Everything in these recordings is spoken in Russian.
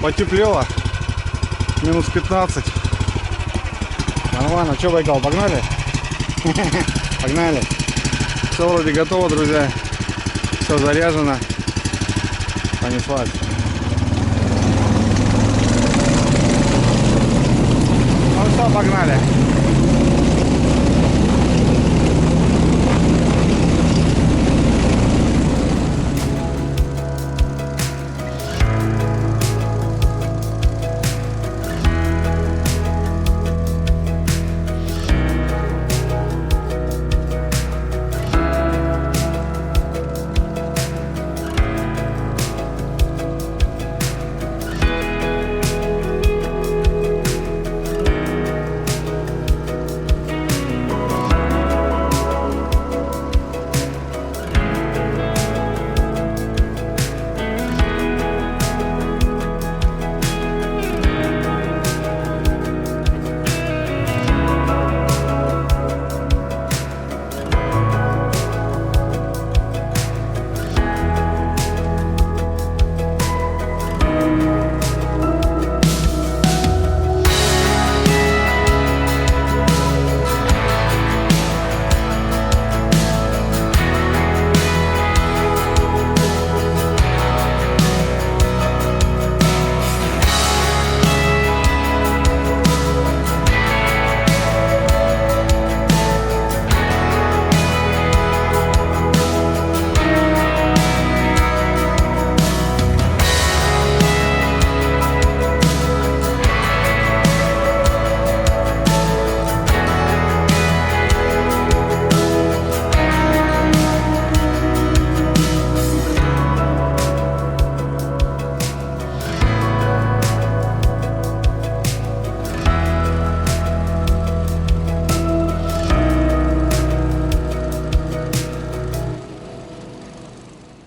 потеплело. Минус 15. Нормально. Что, Байкал, погнали? Погнали. Все вроде готово, друзья. Все заряжено. Понеслась. Ну что, погнали.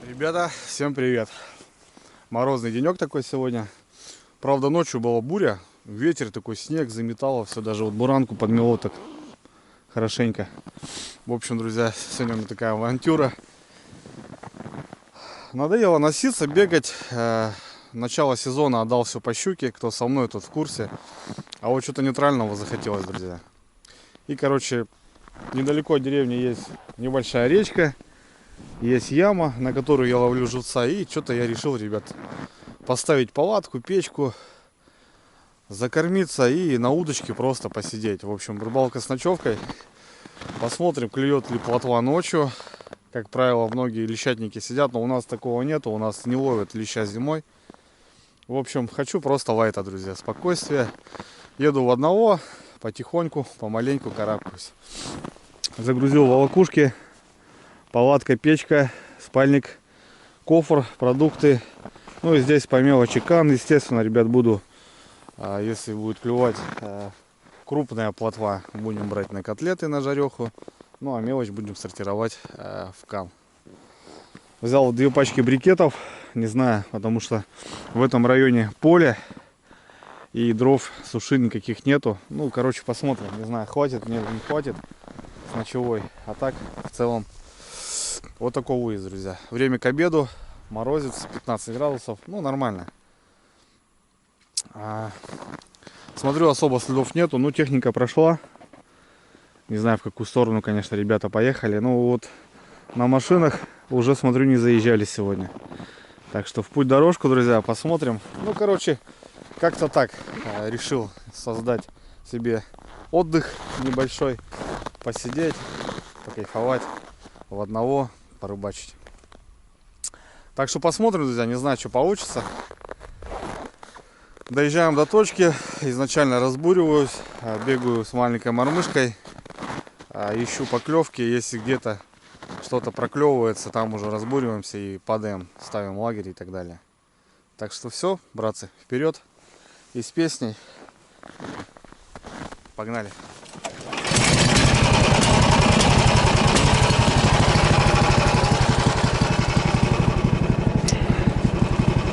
Ребята, всем привет! Морозный денек такой сегодня. Правда, ночью была буря, ветер такой, снег заметало, все, даже вот буранку подмело так хорошенько. В общем, друзья, сегодня у меня такая авантюра. Надоело носиться, бегать. Начало сезона отдал все по щуке, кто со мной, тот в курсе. А вот что-то нейтрального захотелось, друзья. И, короче, недалеко от деревни есть небольшая речка. Есть яма, на которую я ловлю живца. И что-то я решил, ребят, поставить палатку, печку, закормиться и на удочке просто посидеть. В общем, рыбалка с ночевкой. Посмотрим, клюет ли плотва ночью. Как правило, многие лещатники сидят, но у нас такого нету. У нас не ловят леща зимой. В общем, хочу просто лайта, друзья, спокойствие. Еду в одного, потихоньку, помаленьку карабкаюсь. Загрузил волокушки. Палатка, печка, спальник, кофр, продукты. Ну и здесь по мелочи кан. Естественно, ребят, буду, если будет клювать крупная плотва, будем брать на котлеты, на жареху. Ну а мелочь будем сортировать в кан. Взял 2 пачки брикетов. Не знаю, потому что в этом районе поле. И дров суши никаких нету. Ну, короче, посмотрим. Не знаю, хватит, мне не хватит с ночевой. А так, в целом, вот такой выезд, друзья. Время к обеду, морозец, 15 градусов, ну нормально. Смотрю, особо следов нету, ну техника прошла. Не знаю, в какую сторону, конечно, ребята поехали. Ну вот на машинах уже, смотрю, не заезжали сегодня. Так что в путь дорожку, друзья, посмотрим. Ну, короче, как-то так решил создать себе отдых небольшой. Посидеть, покайфовать в одного. Порыбачить. Так что посмотрим, друзья, не знаю, что получится. Доезжаем до точки, изначально разбуриваюсь, бегаю с маленькой мормышкой, ищу поклевки, если где-то что-то проклевывается, там уже разбуриваемся и падаем, ставим лагерь и так далее. Так что все, братцы, вперед и с песней. Погнали.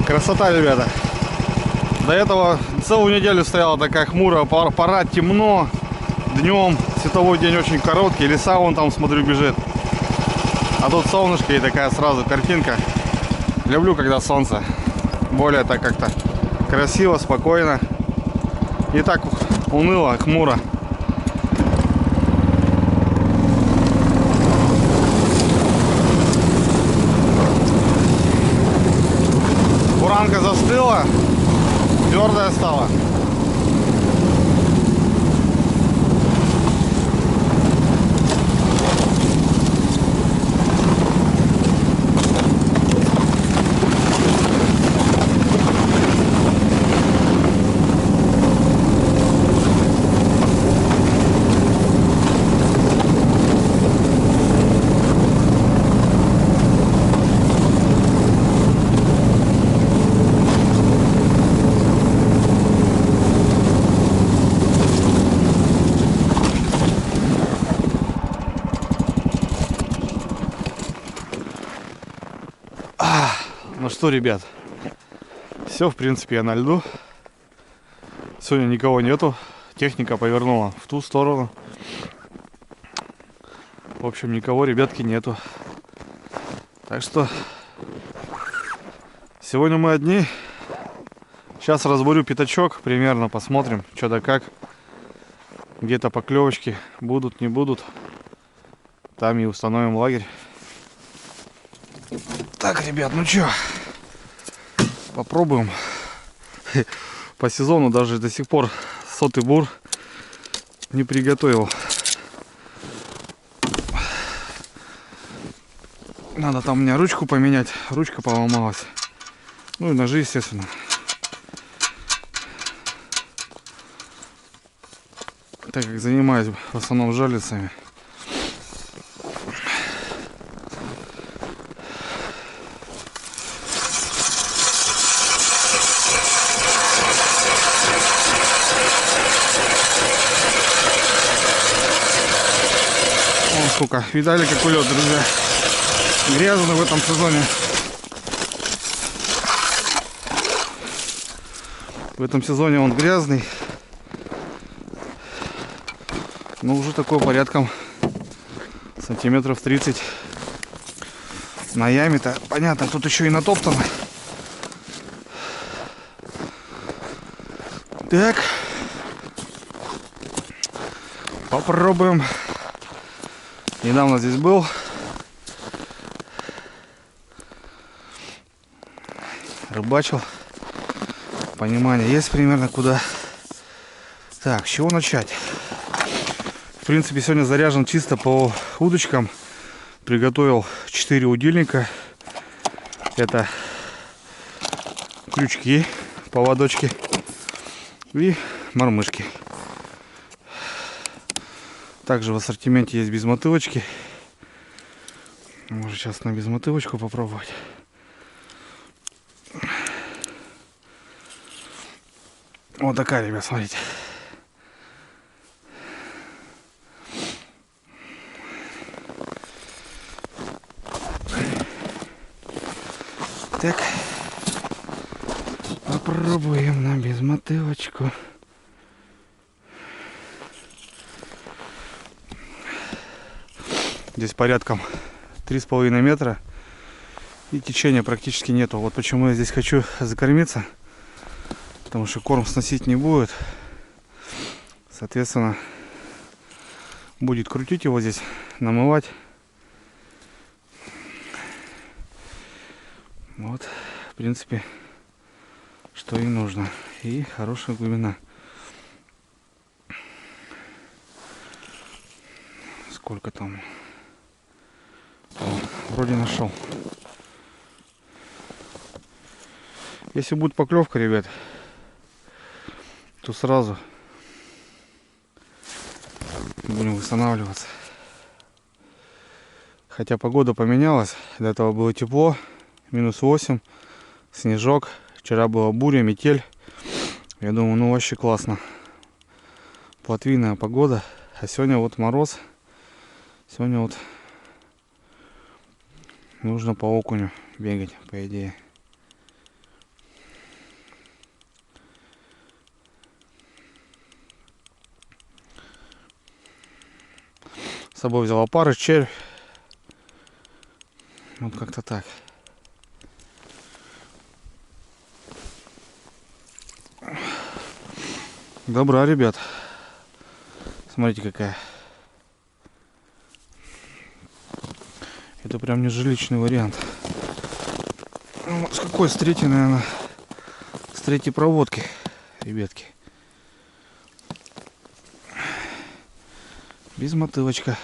Красота, ребята. До этого целую неделю стояла такая хмурая пора, темно. Днем световой день очень короткий. Лиса вон там, смотрю, бежит. А тут солнышко и такая сразу картинка. Люблю, когда солнце. Более так как-то Красиво, спокойно. Не так уныло, хмуро. Буранка застыла, твердая стала. Ну что, ребят, все, в принципе, я на льду. Сегодня никого нету. Техника повернула в ту сторону. В общем, никого, ребятки, нету. Так что сегодня мы одни. Сейчас разбурю пятачок примерно, посмотрим, что да как. Где-то поклевочки будут, не будут. Там и установим лагерь. Так, ребят, ну чё, попробуем. По сезону даже до сих пор сотый бур не приготовил. Надо там у меня ручку поменять, ручка поломалась. Ну и ножи, естественно. Так как занимаюсь в основном жерлицами. Сколько. Видали, какой лед, друзья? Грязный в этом сезоне. В этом сезоне он грязный. Но уже такой порядком сантиметров 30. На яме-то, понятно, тут еще и натоптано. Так. Попробуем. Недавно здесь был. Рыбачил. Понимание есть примерно куда. Так, с чего начать? В принципе, сегодня заряжен чисто по удочкам. Приготовил 4 удильника. Это крючки, поводочки и мормышки. Также в ассортименте есть безмотылочки. Можно сейчас на безмотылочку попробовать. Вот такая, ребят, смотрите. Так. Попробуем на безмотылочку. Здесь порядком 3,5 метра. И течения практически нету. Вот почему я здесь хочу закормиться. Потому что корм сносить не будет. Соответственно, будет крутить его здесь, намывать. Вот, в принципе, что и нужно. И хорошая глубина. Сколько там? Вроде нашел. Если будет поклевка, ребят, то сразу будем восстанавливаться. Хотя погода поменялась. До этого было тепло, -8, снежок. Вчера была буря, метель. Я думаю, ну вообще классно. Плотвинная погода. А сегодня вот мороз. Сегодня вот нужно по окуню бегать, по идее. С собой взял опарыш, червь. Вот как-то так. Добра, ребят. Смотрите, какая. Это прям не жилищный вариант. Ну, с какой? С третьей, наверное. С третьей проводки, ребятки. Без мотылочка.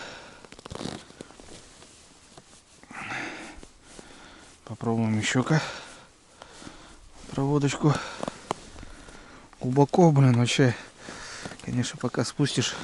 Попробуем еще-ка проводочку. Глубоко, блин, вообще. Конечно, пока спустишь.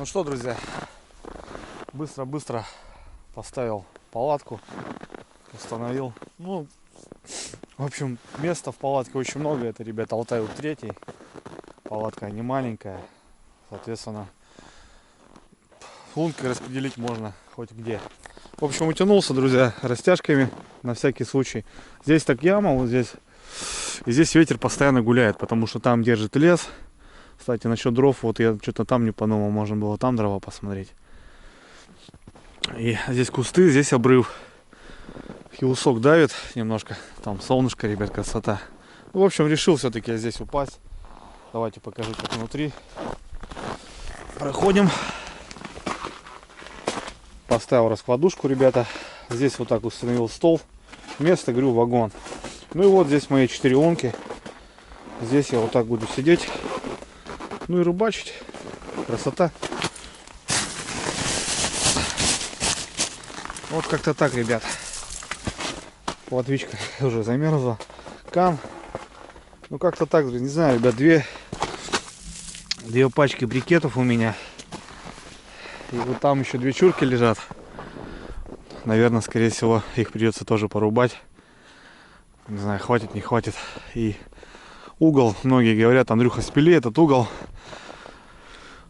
Ну что, друзья, быстро-быстро поставил палатку, установил. Ну, в общем, места в палатке очень много. Это, ребята, Алтайук 3. Палатка не маленькая. Соответственно, лункой распределить можно хоть где. В общем, утянулся, друзья, растяжками на всякий случай. Здесь так яма, вот здесь. И здесь ветер постоянно гуляет, потому что там держит лес. Кстати, насчет дров, вот я что-то там не подумал, можно было там дрова посмотреть. И здесь кусты, здесь обрыв. Хилсок давит немножко. Там солнышко, ребят, красота. В общем, решил все-таки здесь упасть. Давайте покажу, как внутри. Проходим. Поставил раскладушку, ребята. Здесь вот так установил стол. Место, говорю, вагон. Ну и вот здесь мои 4 лунки. Здесь я вот так буду сидеть. Ну и рыбачить. Красота. Вот как-то так, ребят. Плотвичка уже замерзла. Кан. Ну как-то так, не знаю, ребят, две пачки брикетов у меня. И вот там еще 2 чурки лежат. Наверное, скорее всего, их придется тоже порубать. Не знаю, хватит, не хватит. И угол, многие говорят, Андрюха, спили этот угол.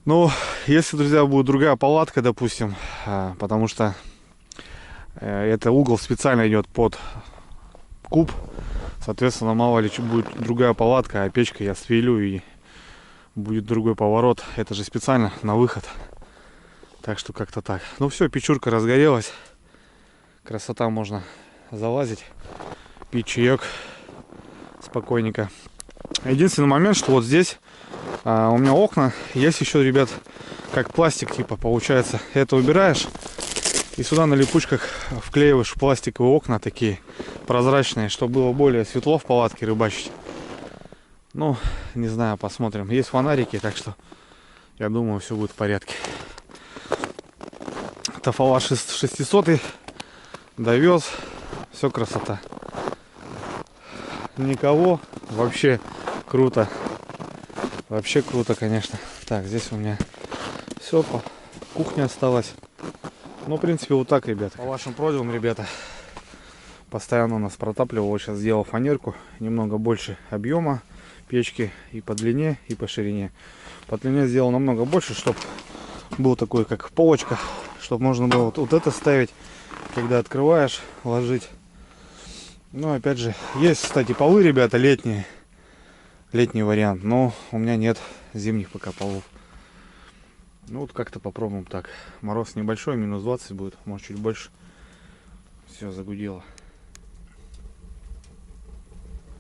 Но если, друзья, будет другая палатка, допустим, потому что это угол специально идет под куб, соответственно, мало ли будет другая палатка, а печка я свелю и будет другой поворот. Это же специально на выход. Так что как-то так. Ну все, печурка разгорелась. Красота, можно залазить, пить чаек спокойненько. Единственный момент, что вот здесь у меня окна, есть еще, ребят, как пластик типа получается. Это убираешь и сюда на липучках вклеиваешь пластиковые окна такие прозрачные, чтобы было более светло в палатке рыбачить. Ну, не знаю, посмотрим. Есть фонарики, так что я думаю, все будет в порядке. Тафала 600 довез. Все красота. Никого. Вообще круто. Вообще круто, конечно. Так, здесь у меня все. Кухня осталась. Ну, в принципе, вот так, ребята. По вашим просьбам, ребята, постоянно нас протапливал. Сейчас сделал фанерку. Немного больше объема печки и по длине, и по ширине. По длине сделал намного больше, чтобы был такой, как полочка, чтобы можно было вот это ставить, когда открываешь, ложить. Ну, опять же, есть, кстати, полы, ребята, летние. Летний вариант, но у меня нет зимних пока полов. Ну, вот как-то попробуем так. Мороз небольшой, минус 20 будет, может чуть больше. Все, загудело.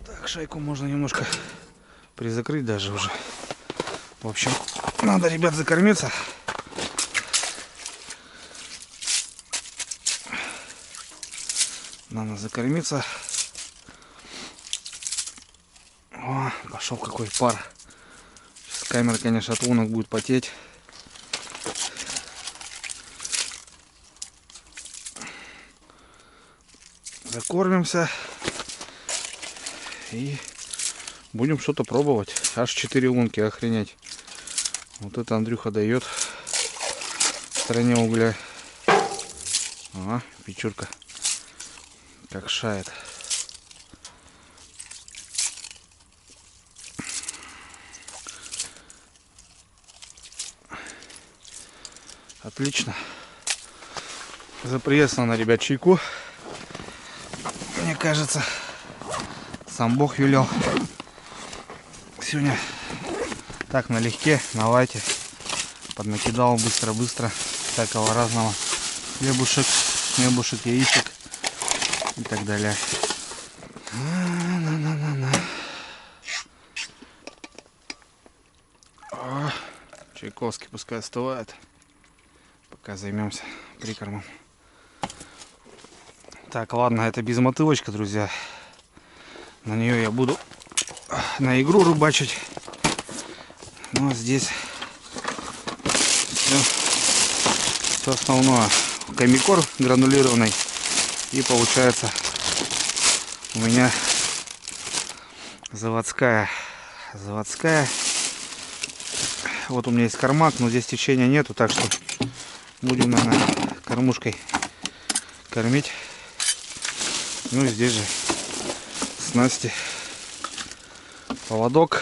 Так, шайку можно немножко призакрыть даже уже. В общем, надо, ребят, закормиться. Надо закормиться. О, пошел какой пар. Сейчас камера, конечно, от лунок будет потеть. Закормимся. И будем что-то пробовать. Аж 4 лунки, охренеть. Вот это Андрюха дает в стороне угля. Ага, печурка как шает. Отлично. За приветственно, ребят, чайку. Мне кажется, сам Бог велел. Сегодня так налегке, на лайте. Поднакидал быстро-быстро всякого разного. Хлебушек, яичек и так далее. Чайковский пускай остывает. Пока займемся прикормом. Так, ладно, это без мотылочка, друзья. На нее я буду на игру рыбачить. Ну а здесь все основное. Комикор гранулированный. И получается у меня заводская. Вот у меня есть кормак, но здесь течения нету, так что будем, наверное, кормушкой кормить. Ну и здесь же снасти, поводок.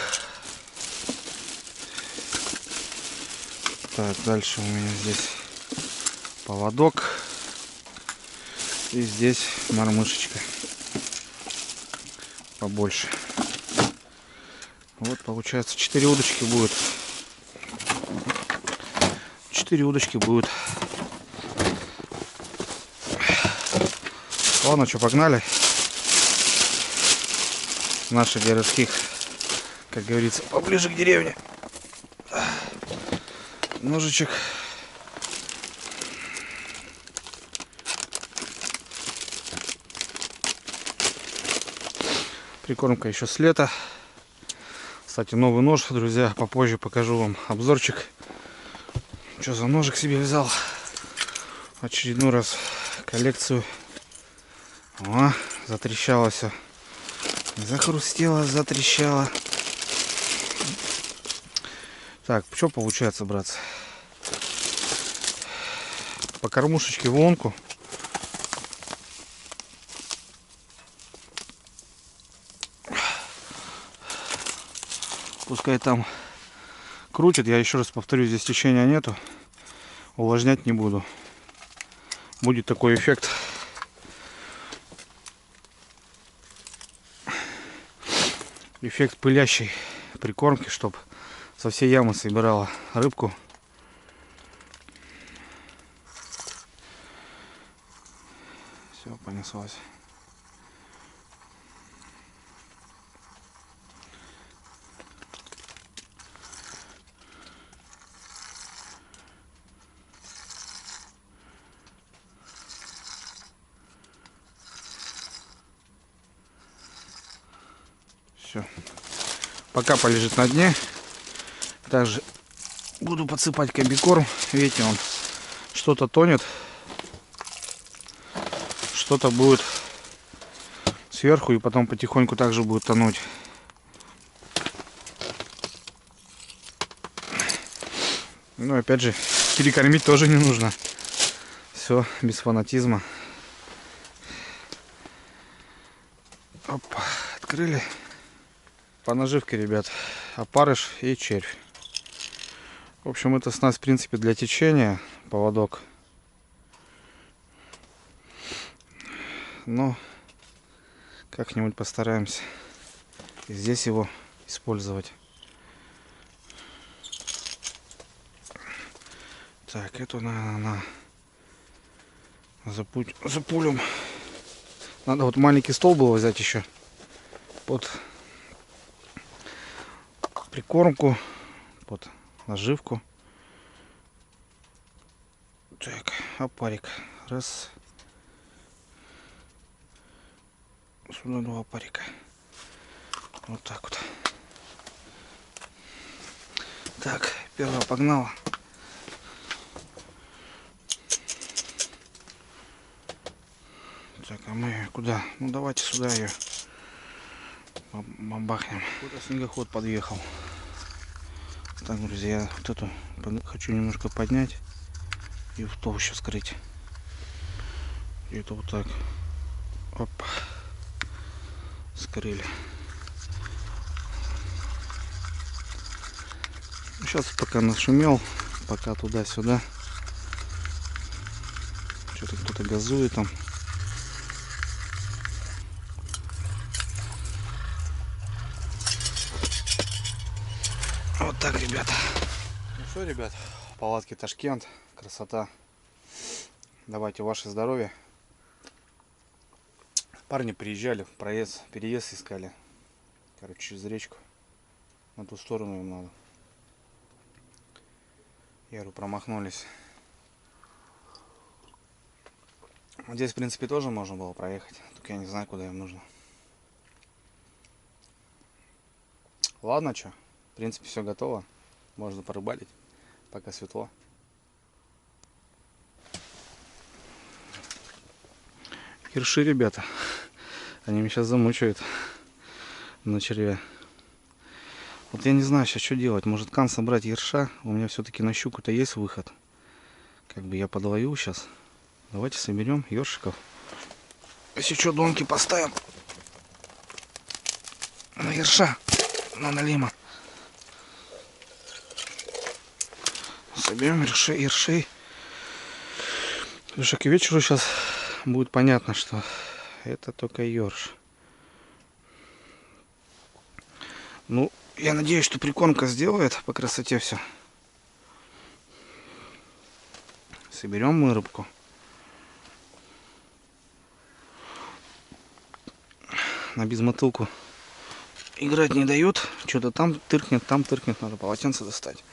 Так, дальше у меня здесь поводок. И здесь мормышечка побольше. Вот получается 4 удочки будет. 4 удочки будет. Ладно, что, погнали. Наших городских, как говорится, поближе к деревне. Ножичек. Прикормка еще с лета. Кстати, новый нож, друзья, попозже покажу вам обзорчик. Что за ножик себе взял? Очередной раз коллекцию. О, затрещало все. Захрустело, затрещало. Так, что получается, братцы? По кормушечке в лонку. Пускай там крутит. Я еще раз повторю, здесь течения нету. Увлажнять не буду. Будет такой эффект. Эффект пылящей прикормки, чтобы со всей ямы собирала рыбку. Все, понеслась. Все. Пока полежит на дне. Также буду подсыпать комбикорм. Видите, он что-то тонет, что-то будет сверху, и потом потихоньку также будет тонуть. Ну, опять же, перекормить тоже не нужно. Все без фанатизма. Опа, открыли. По наживке, ребят, опарыш и червь. В общем, это снасть, в принципе, для течения, поводок. Но как-нибудь постараемся и здесь его использовать. Так, эту, наверное, запулим. Надо вот маленький стол было взять еще под прикормку, под наживку. Так, опарик. Раз. Сюда 2 опарика. Вот так вот. Так, первая погнала. Так, а мы куда? Ну давайте сюда ее бабахнем. Куда снегоход подъехал. Так, друзья, вот эту хочу немножко поднять и в толще скрыть. И это вот так. Оп. Скрыли. Сейчас пока нашумел, пока туда-сюда. Что-то кто-то газует там. Вот так, ребята. Ну что, ребят, палатки Ташкент, красота. Давайте ваше здоровье. Парни приезжали, переезд искали. Короче, через речку. На ту сторону им надо. Я говорю, промахнулись. Здесь, в принципе, тоже можно было проехать. Только я не знаю, куда им нужно. Ладно, что? В принципе, все готово. Можно порыбалить, пока светло. Ерши, ребята. Они меня сейчас замучают на червя. Вот я не знаю сейчас, что делать. Может, кан собрать ерша? У меня все-таки на щуку-то есть выход. Как бы я подловил сейчас. Давайте соберем ершиков. Если что, донки поставим на ерша, на налима. Соберем ершей. Потому что к вечеру сейчас будет понятно, что это только ерш. Ну, я надеюсь, что прикормка сделает по красоте все. Соберем мы рыбку. На безмотылку играть не дают. Что-то там тыркнет, надо полотенце достать.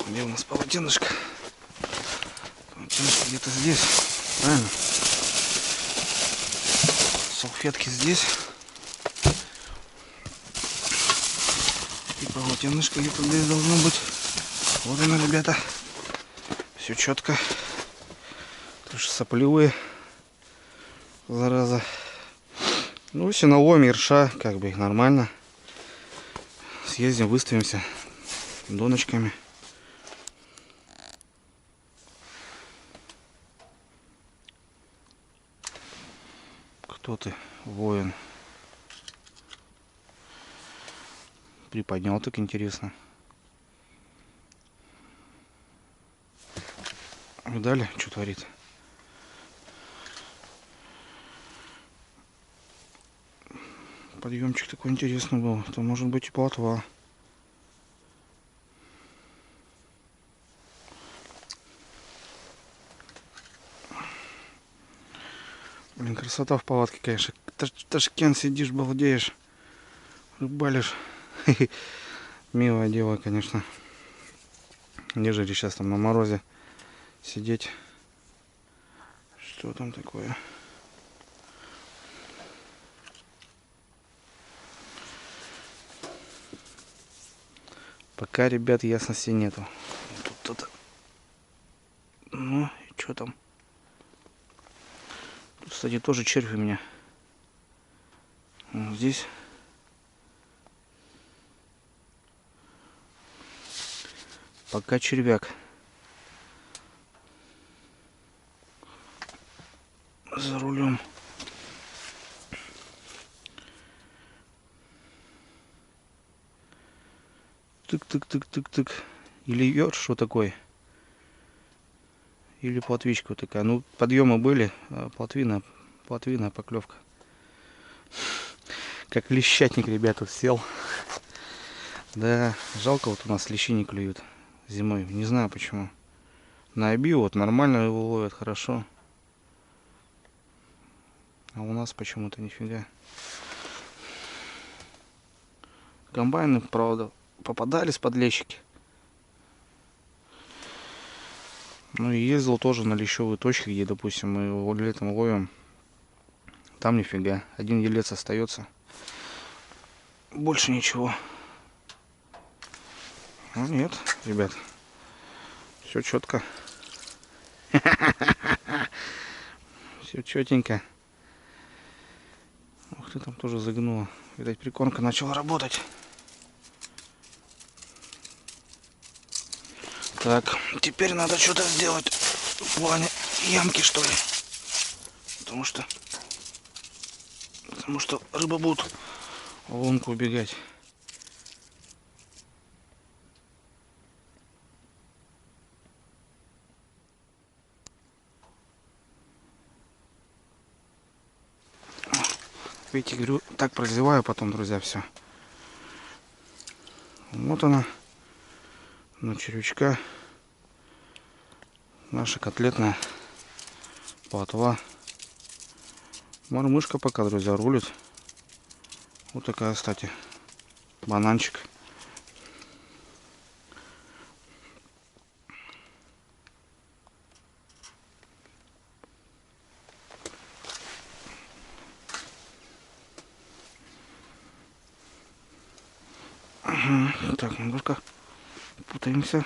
Где у нас полотенышко? Полотенышко где-то здесь. Правильно? Салфетки здесь. И полотенышко где-то здесь должно быть. Вот оно, ребята. Все четко. Тоже сопливые. Зараза. Ну, если наловим ерша, как бы нормально. Съездим, выставимся доночками. Кто ты, воин? Приподнял, так интересно. Видали, что творит? Подъемчик такой интересный был. Это может быть и плотва. Блин, красота в палатке, конечно. Ташкент сидишь, балдеешь, рыбалишь. Милое дело, конечно. Нежели сейчас там на морозе сидеть. Что там такое? Пока, ребят, ясности нету. Тут кто-то. Ну, и что там? Тут, кстати, тоже червь у меня. Вот здесь. Пока червяк. За рулем. Тык-тык-тык-тык-тык. Или ёрш, что такой? Или плотвичка вот такая. Ну, подъемы были, а плотвина поклевка. Как лещатник, ребята, сел. Да, жалко, вот у нас лещи не клюют зимой. Не знаю почему. На оби вот нормально его ловят, хорошо. А у нас почему-то нифига. Комбайны, правда, попадались подлещики. Ну и ездил тоже на лещевые точки, где, допустим, мы его летом ловим. Там нифига. Один елец остается. Больше ничего. Ну нет, ребят. Все четко. Все четенько. Ух ты, там тоже загнула. Видать, прикормка начала работать. Так, теперь надо что-то сделать в плане ямки, что ли. Потому что рыба будет в лунку убегать. Видите, говорю, так прозеваю потом, друзья, все. Вот она, на червячка. Наша котлетная плотва. Мормышка пока, друзья, рулит. Вот такая, кстати, бананчик. Так, немножко путаемся.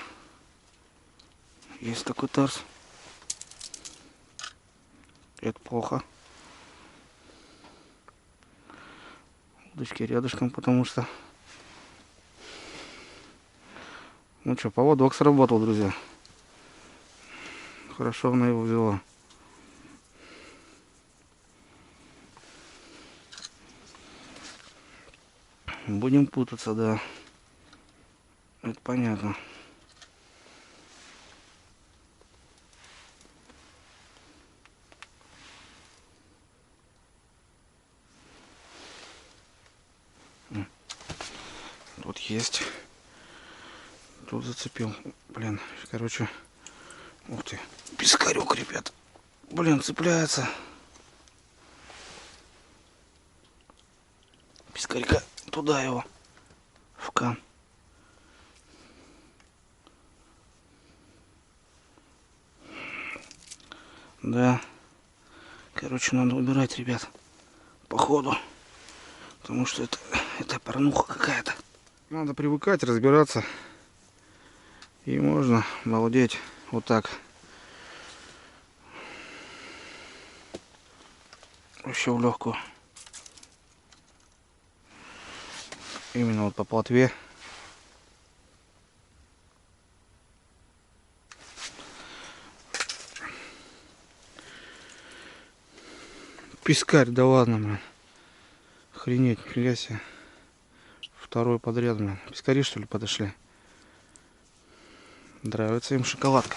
Есть такой тарс. Это плохо. Удочки рядышком, потому что Ну что, поводок сработал, друзья. Хорошо она его взяла. Будем путаться, да. Это понятно. Тут есть. Тут зацепил. Блин, короче. Ух ты. Пескарек, ребят. Блин, цепляется. Пескарька. Туда его. В кан. Да. Короче, надо убирать, ребят. Походу. Потому что это порнуха какая-то. Надо привыкать, разбираться. И можно балдеть вот так. Вообще в легкую. Именно вот по плотве. Пескарь, да ладно, блин. Охренеть, нифига себе. Второй подряд, блин. Пескари, что ли, подошли? Нравится им шоколадка.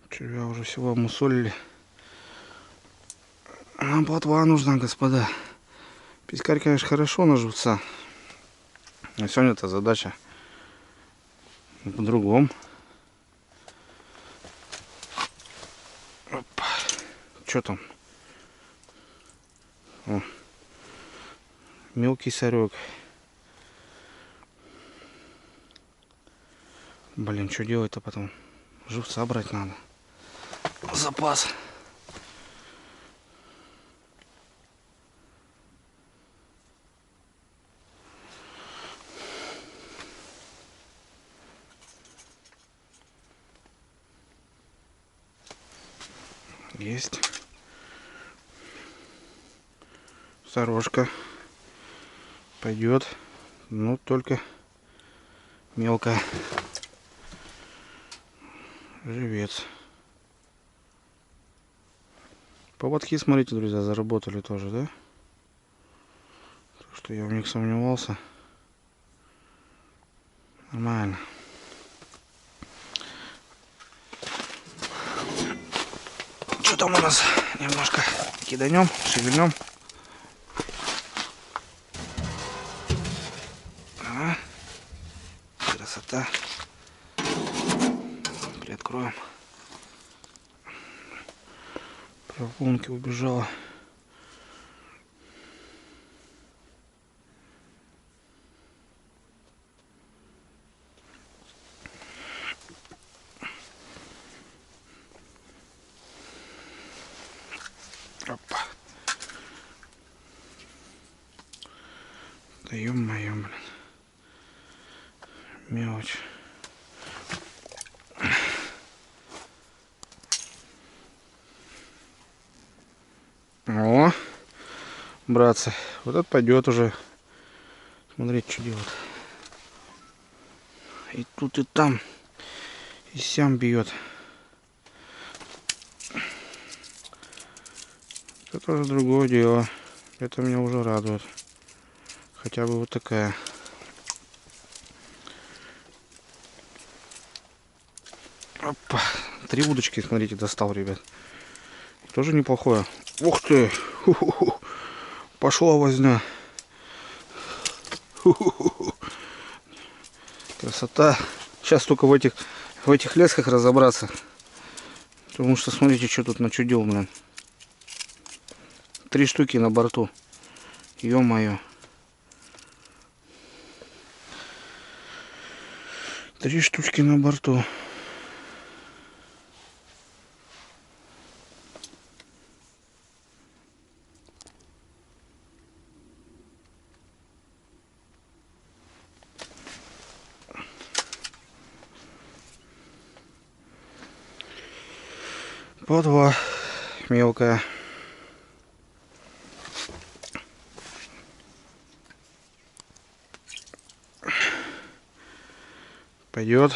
Червя уже всего мусолили. Нам плотва нужна, господа. Пескарь, конечно, хорошо на живца. Но сегодня-то задача по-другому. Что там? О, мелкий сорек. Блин, что делать-то потом? Живца брать надо. Запас. Есть. Сорожка. Пойдет. Ну, только мелкая. Живец. Поводки, смотрите, друзья, заработали тоже, да? Так что я в них сомневался. Нормально. Что там у нас? Немножко киданем, шевельнем. Ага. Красота. Приоткроем. Прополнки убежала. Опа. Да ё-моё, блин. Мелочь. О, братцы, вот это пойдет уже. Смотрите, что делает. И тут, и там, и сям бьет. Это уже другое дело. Это меня уже радует. Хотя бы вот такая. Опа. 3 удочки, смотрите, достал, ребят. Тоже неплохое. Ух ты! Ху-ху-ху. Пошла возня. Ху-ху-ху. Красота. Сейчас только в этих лесках разобраться. Потому что смотрите, что тут начудил, блин. 3 штуки на борту. Ё-моё. 3 штучки на борту. Плотва мелкая. Пойдет.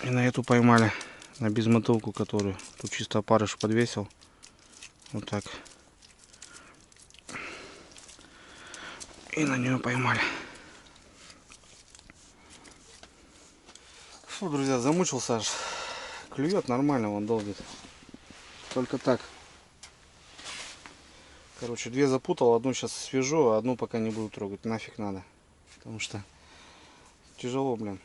И на эту поймали. На безмотылку, которую тут чисто опарыш подвесил. Вот так. И на нее поймали. Фу, друзья, замучился аж. Клюет нормально, он долбит. Только так. Короче, две запутал, одну сейчас свяжу, а одну пока не буду трогать. Нафиг надо. Потому что тяжело, блин.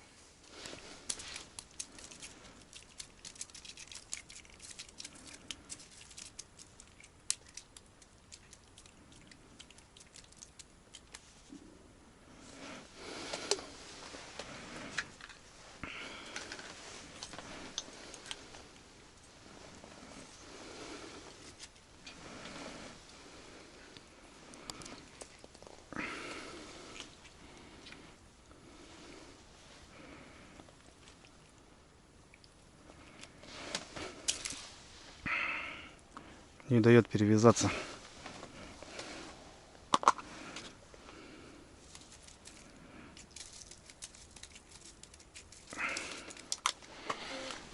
Не дает перевязаться.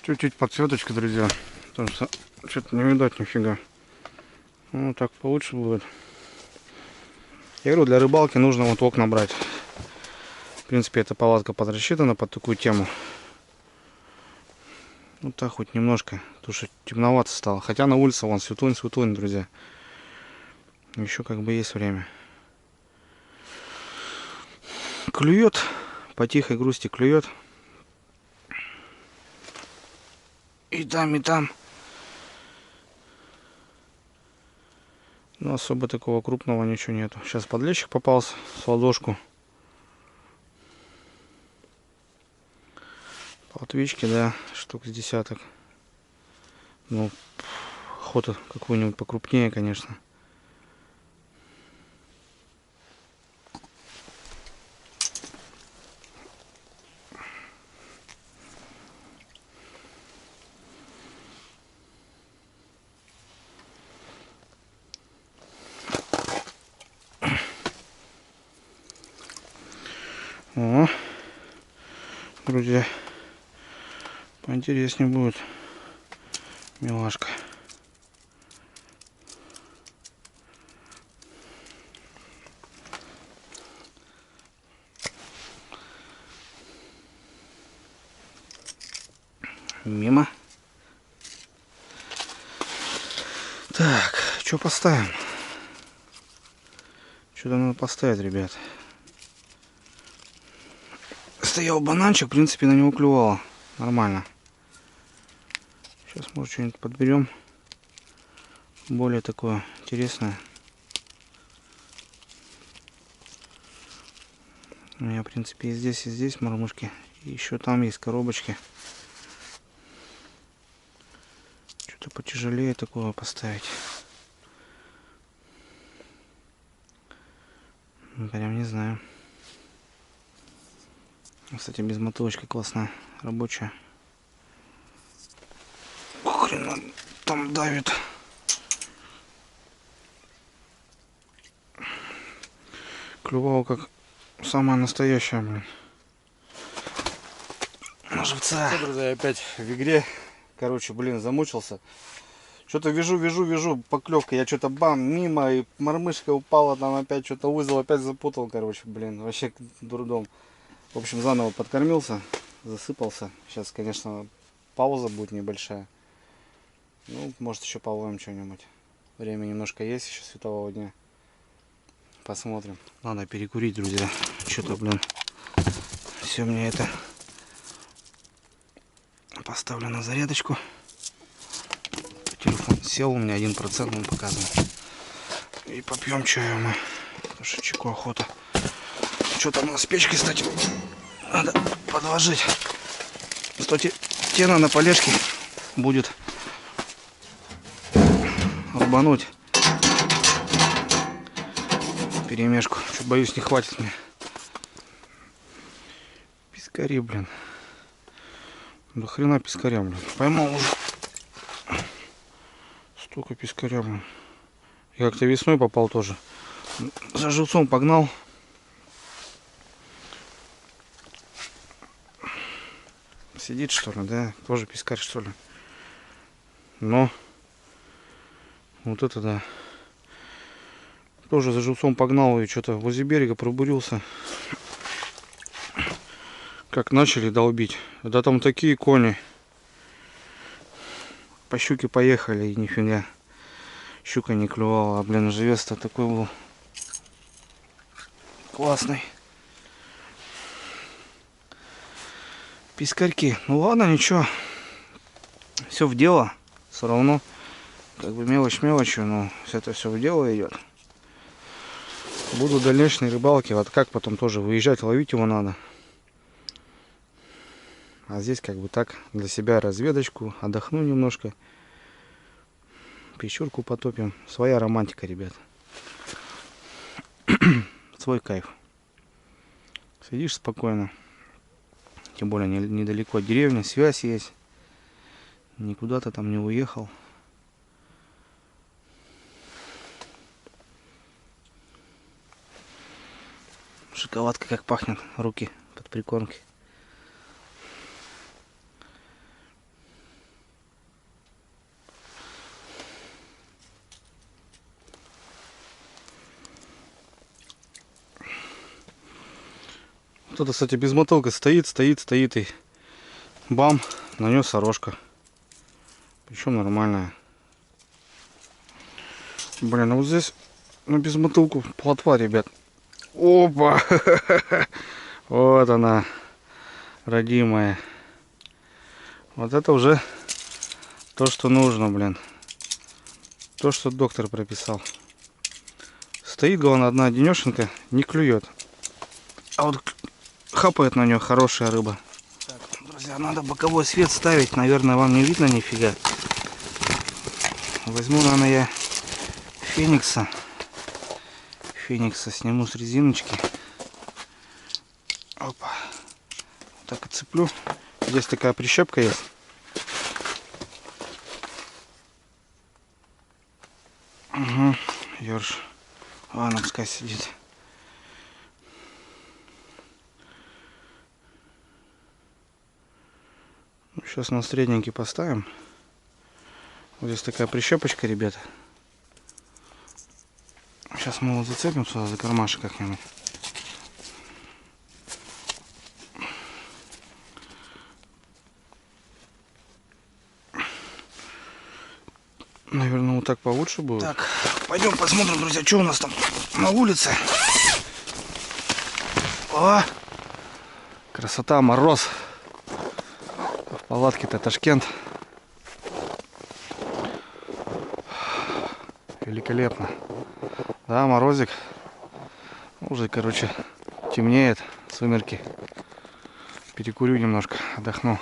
Чуть-чуть подсветочка, друзья. Потому что что-то не видать нифига. Ну так получше будет. Я говорю, для рыбалки нужно вот окна брать. В принципе, эта палатка подрасчитана под такую тему. Вот так хоть немножко. Потому что темновато стало. Хотя на улице вон светлынь, друзья. Еще как бы есть время. Клюет. По тихой грусти клюет. И там, и там. Но особо такого крупного ничего нету. Сейчас подлещик попался с ладошку. Плотвички, да, штук с десяток. Ну, охота какую-нибудь покрупнее, конечно. О, друзья, поинтереснее будет. Милашка. Мимо. Так, что поставим? Что-то надо поставить, ребят. Стоял бананчик, в принципе, на него клювало. Нормально. Сейчас, может, что-нибудь подберем. Более такое интересное. У меня, в принципе, и здесь мормышки. И еще там есть коробочки. Что-то потяжелее такого поставить. Прям не знаю. Кстати, безмотылочка классная, рабочая. Хрен там давит. Клювала как самая настоящая, блин. На живца. Что, друзья, опять в игре. Короче, блин, замучился. Что-то вяжу, поклевка. Я что-то бам, мимо, и мормышка упала, там опять что-то узел, опять запутал, короче, блин, вообще дурдом. В общем, заново подкормился, засыпался. Сейчас, конечно, пауза будет небольшая. Ну, может, еще половим что-нибудь. Время немножко есть еще светового дня. Посмотрим. Надо перекурить, друзья. Что-то, блин, все мне это поставлю на зарядочку. Телефон сел, у меня 1% он показывает. И попьем чаю мы. Потому что чеку охота. Что там у нас с печкой, кстати, надо подложить. Кстати, тена на полежке будет рубануть. Перемешку. Чуть боюсь, не хватит мне. Пискари, блин. До хрена пискаря, блин. Поймал уже. Столько пискаря, блин. Я как-то весной попал тоже. За живцом погнал. Сидит, что ли, да? Тоже пескарь, что ли? Но вот это да. Тоже за живцом погнал и что-то возле берега пробурился. Как начали долбить. Да там такие кони. По щуке поехали и нифига. Щука не клювала. А, блин, живец-то такой был классный. Пескарьки. Ну ладно, ничего. Все в дело. Все равно. Как бы мелочь мелочью, но это все в дело идет. Буду дальнейшей рыбалки. Вот как потом тоже выезжать, ловить его надо. А здесь как бы так для себя разведочку. Отдохну немножко. Печурку потопим. Своя романтика, ребят. Свой кайф. Сидишь спокойно. Тем более недалеко от деревни. Связь есть. Никуда ты там не уехал. Шоколадка как пахнет. Руки под прикормки. Кто-то, кстати, без мотылка стоит и бам, нанес сорожка. Причем нормальная. Блин, а вот здесь на безмотылку плотва, ребят. Опа! Вот она, родимая. Вот это уже то, что нужно, блин. То, что доктор прописал. Стоит, главное, одна денешенька, не клюет. А вот хапает на нее хорошая рыба. Так, друзья, надо боковой свет ставить. Наверное, вам не видно нифига. Возьму, наверное, я феникса. Феникса сниму с резиночки. Опа. Вот так отцеплю. Здесь такая прищепка есть. Угу. Ёрш. Ладно, пускай сидит. Сейчас на средненький поставим. Вот здесь такая прищепочка, ребята. Сейчас мы его зацепим сюда за кармашек как-нибудь. Наверное, вот так получше будет. Так, пойдем посмотрим, друзья, что у нас там на улице. О! Красота, мороз. В палатке-то Ташкент. Великолепно. Да, морозик. Уже, короче, темнеет. Сумерки. Перекурю немножко, отдохну.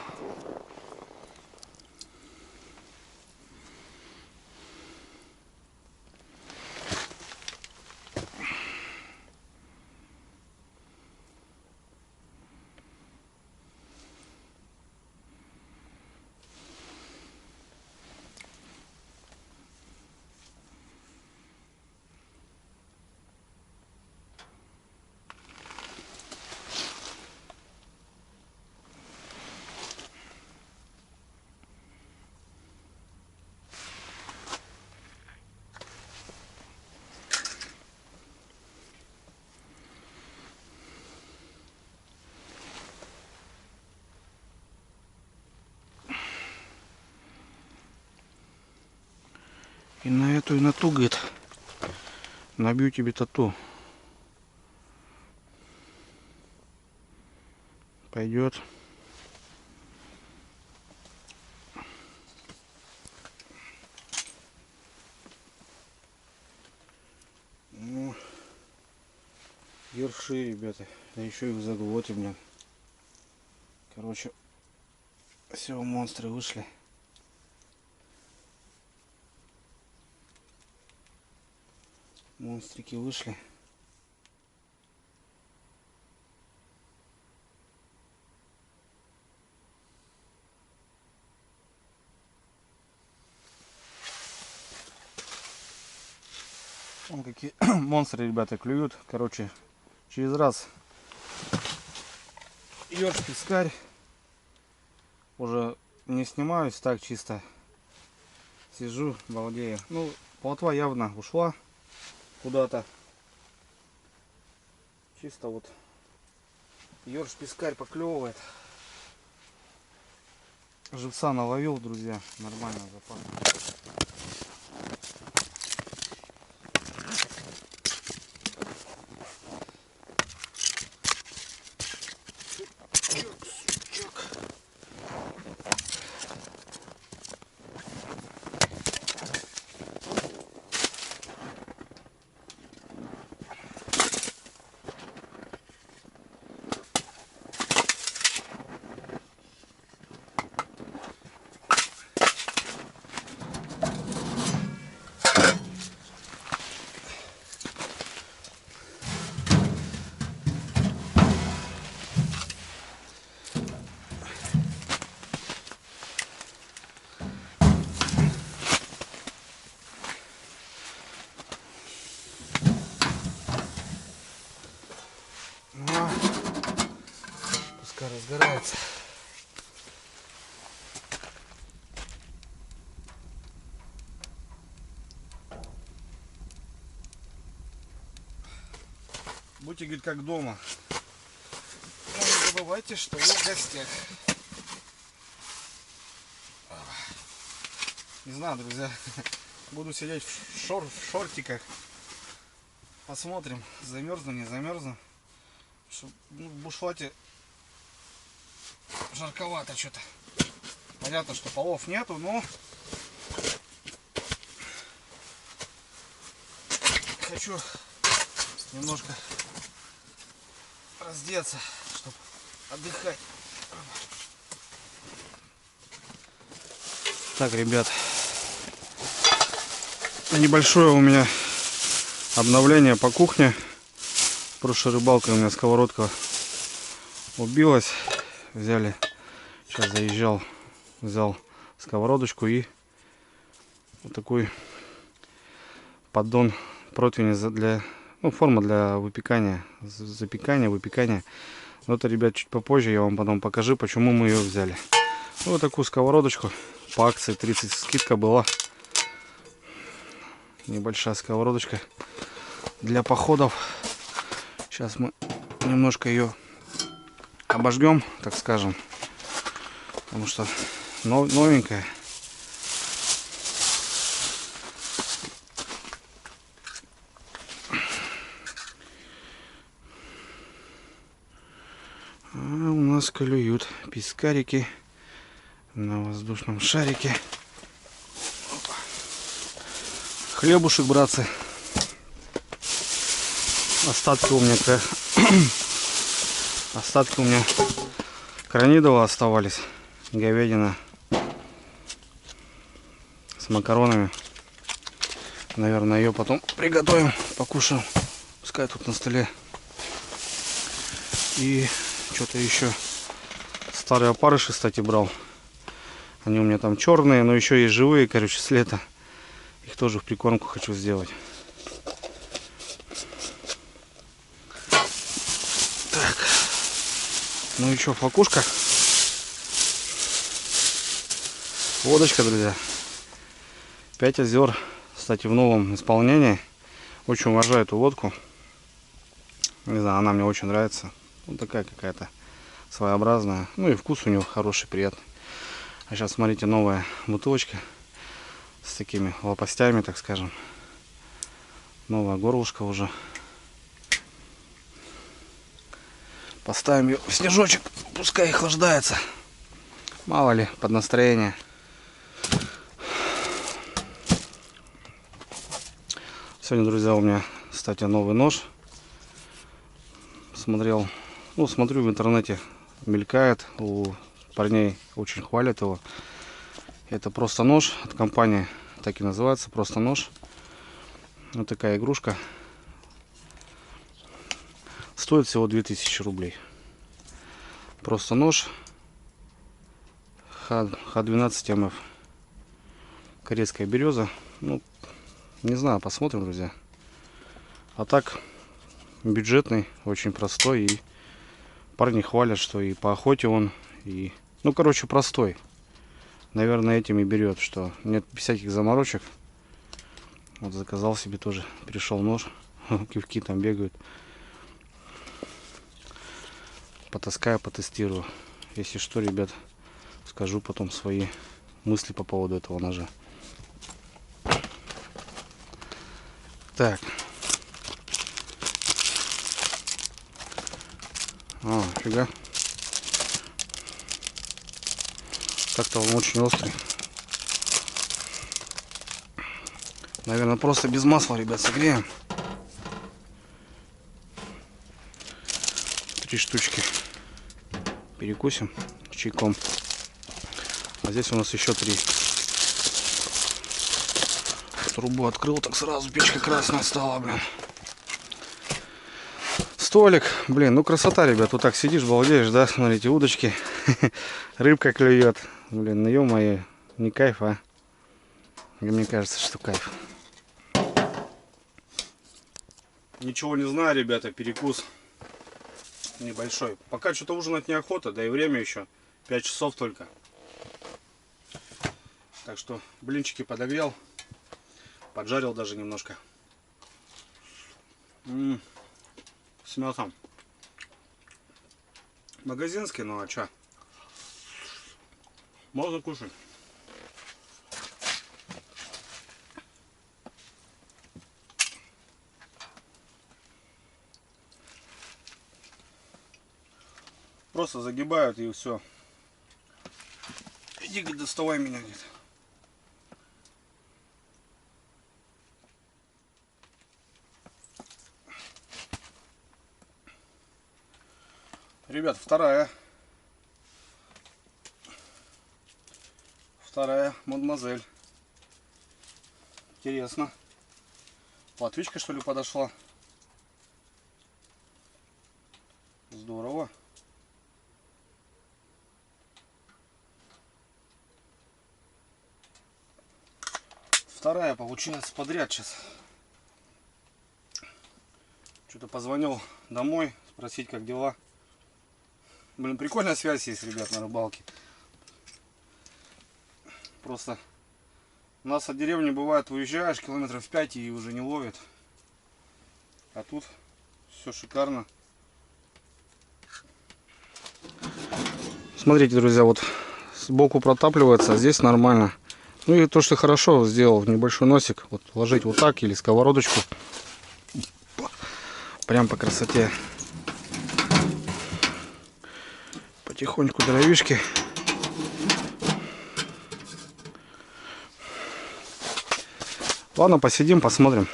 И на эту, и на ту, говорит, набью тебе тату. Пойдет. Ну, ерши, ребята. Да еще и в заглоте, блин. Короче, все, монстры вышли. Монстрики вышли. Вон какие монстры, ребята, клюют. Короче, через раз ёрш, пескарь. уже не снимаюсь, так чисто сижу, балдею. Ну, плотва явно ушла куда-то. Чисто вот ёрш-пескарь поклевывает. Живца наловил, друзья, нормально запас. Пускай разгорается. Будьте, говорит, как дома. Но не забывайте, что вы в гостях. Не знаю, друзья. Буду сидеть в шортиках. Посмотрим, замерзну, не замерзну. В бушлате жарковато что-то. Понятно, что полов нету, но хочу немножко раздеться, чтобы отдыхать. Так, ребят, небольшое у меня обновление по кухне. Прошлой рыбалкой у меня сковородка убилась. Взяли, сейчас заезжал, взял сковородочку и вот такой поддон противня для, ну, форма для выпекания, запекания, выпекания. Но это, ребят, чуть попозже я вам потом покажу, почему мы ее взяли. Вот такую сковородочку по акции 30 скидка была. Небольшая сковородочка для походов. Сейчас мы немножко ее обожгем, так скажем, потому что новенькая. А у нас клюют пескарики на воздушном шарике. Опа. Хлебушек, братцы. Остатки у меня Кранидова оставались. Говядина с макаронами. Наверное, ее потом приготовим, покушаем. Пускай тут на столе. И что-то еще. Старые опарыши, кстати, брал. Они у меня там черные, но еще есть живые, короче, с лета. Их тоже в прикормку хочу сделать. Так. Ну и что, флакушка? Водочка, друзья. 5 озер. Кстати, в новом исполнении. Очень уважаю эту водку. Не знаю, она мне очень нравится. Вот такая какая-то своеобразная. Ну и вкус у него хороший, приятный. А сейчас, смотрите, новая бутылочка. С такими лопастями, так скажем. Новое горлышко уже. Поставим ее в снежочек. Пускай охлаждается. Мало ли, под настроение. Сегодня, друзья, у меня, кстати, новый нож. Смотрю в интернете, мелькает, у парней очень хвалят его. Это просто нож от компании, так и называется, просто нож. Вот такая игрушка. Стоит всего 2000 рублей. Просто нож Х12 МФ. Корейская береза. Ну, не знаю, посмотрим, друзья. А так, бюджетный, очень простой. И парни хвалят, что и по охоте он, и Ну, короче, простой. Наверное, этим и берет, что нет всяких заморочек. Вот заказал себе тоже. Пришел нож. Кивки там бегают. Потаскаю, потестирую. Если что, ребят, скажу потом свои мысли по поводу этого ножа. Так. Фига. Так-то он очень острый. Наверное, просто без масла, ребят, согреем. 3 штучки. Перекусим чайком. А здесь у нас еще 3. Трубу открыл, так сразу печка красная стала, блин. Столик, блин, ну красота, ребят. Вот так сидишь, балдеешь, да? Смотрите, удочки. Рыбка клюет. Блин, ну ё-моё, не кайф, а? И мне кажется, что кайф. Ничего не знаю, ребята, перекус небольшой. Пока что-то ужинать неохота, да и время еще 5 часов только. Так что блинчики подогрел, поджарил даже немножко. С мясом. Магазинский, ну а чё? Можно кушать. Просто загибают и все. Иди, доставай меня где-то. Ребят, вторая мадемуазель. Интересно. Платвичка, что ли, подошла? Здорово. Вторая получается подряд сейчас. Что-то позвонил домой спросить, как дела. Блин, прикольная связь есть, ребят, на рыбалке. Просто у нас от деревни бывает, уезжаешь километров 5 и уже не ловит. А тут все шикарно. Смотрите, друзья, вот сбоку протапливается, а здесь нормально. Ну и то, что хорошо сделал, небольшой носик. Вот ложить вот так или сковородочку. Прям по красоте. Потихоньку дровишки. Ладно, посидим, посмотрим.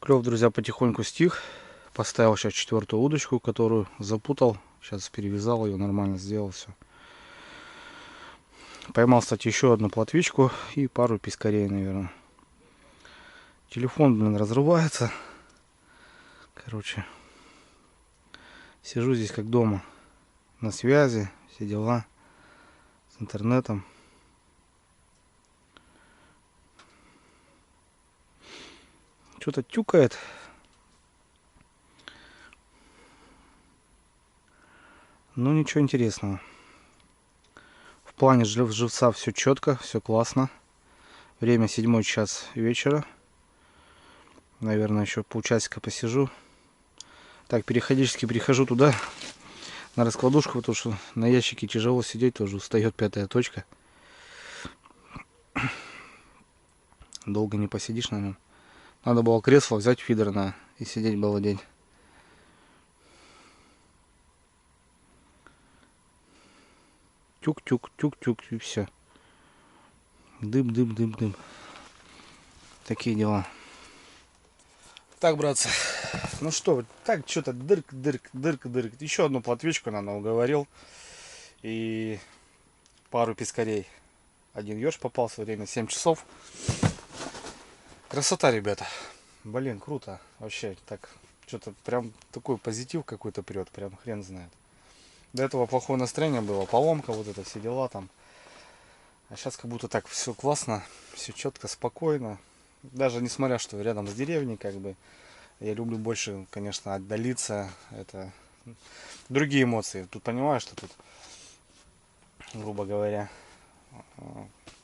Клев, друзья, потихоньку стих. Поставил сейчас 4-ю удочку, которую запутал. Сейчас перевязал ее, нормально сделал все. Поймал, кстати, еще одну плотвичку и пару пескарей, наверное. Телефон, блин, разрывается. Короче, сижу здесь как дома. На связи, все дела. С интернетом. Что-то тюкает. Но ничего интересного. В плане живца все четко, все классно. Время 7 час вечера. Наверное, еще полчасика посижу. Так, периодически прихожу туда, на раскладушку, потому что на ящике тяжело сидеть, тоже устает 5-я точка. Долго не посидишь на нем. Надо было кресло взять фидерное и сидеть было день. Тюк-тюк, тюк-тюк и все. Дым. Такие дела. Так, братцы. Ну что, так что-то дырк. Еще одну плотвичку, наверное, уговорил. И пару пескарей. Один еж попался, время 7 часов. Красота, ребята. Блин, круто. Вообще, так, что-то прям такой позитив какой-то прет, прям хрен знает. До этого плохое настроение было, поломка, вот это все дела там. А сейчас как будто так все классно, все четко, спокойно. Даже несмотря, что рядом с деревней, как бы, я люблю больше, конечно, отдалиться. Это другие эмоции. Тут понимаю, что тут, грубо говоря,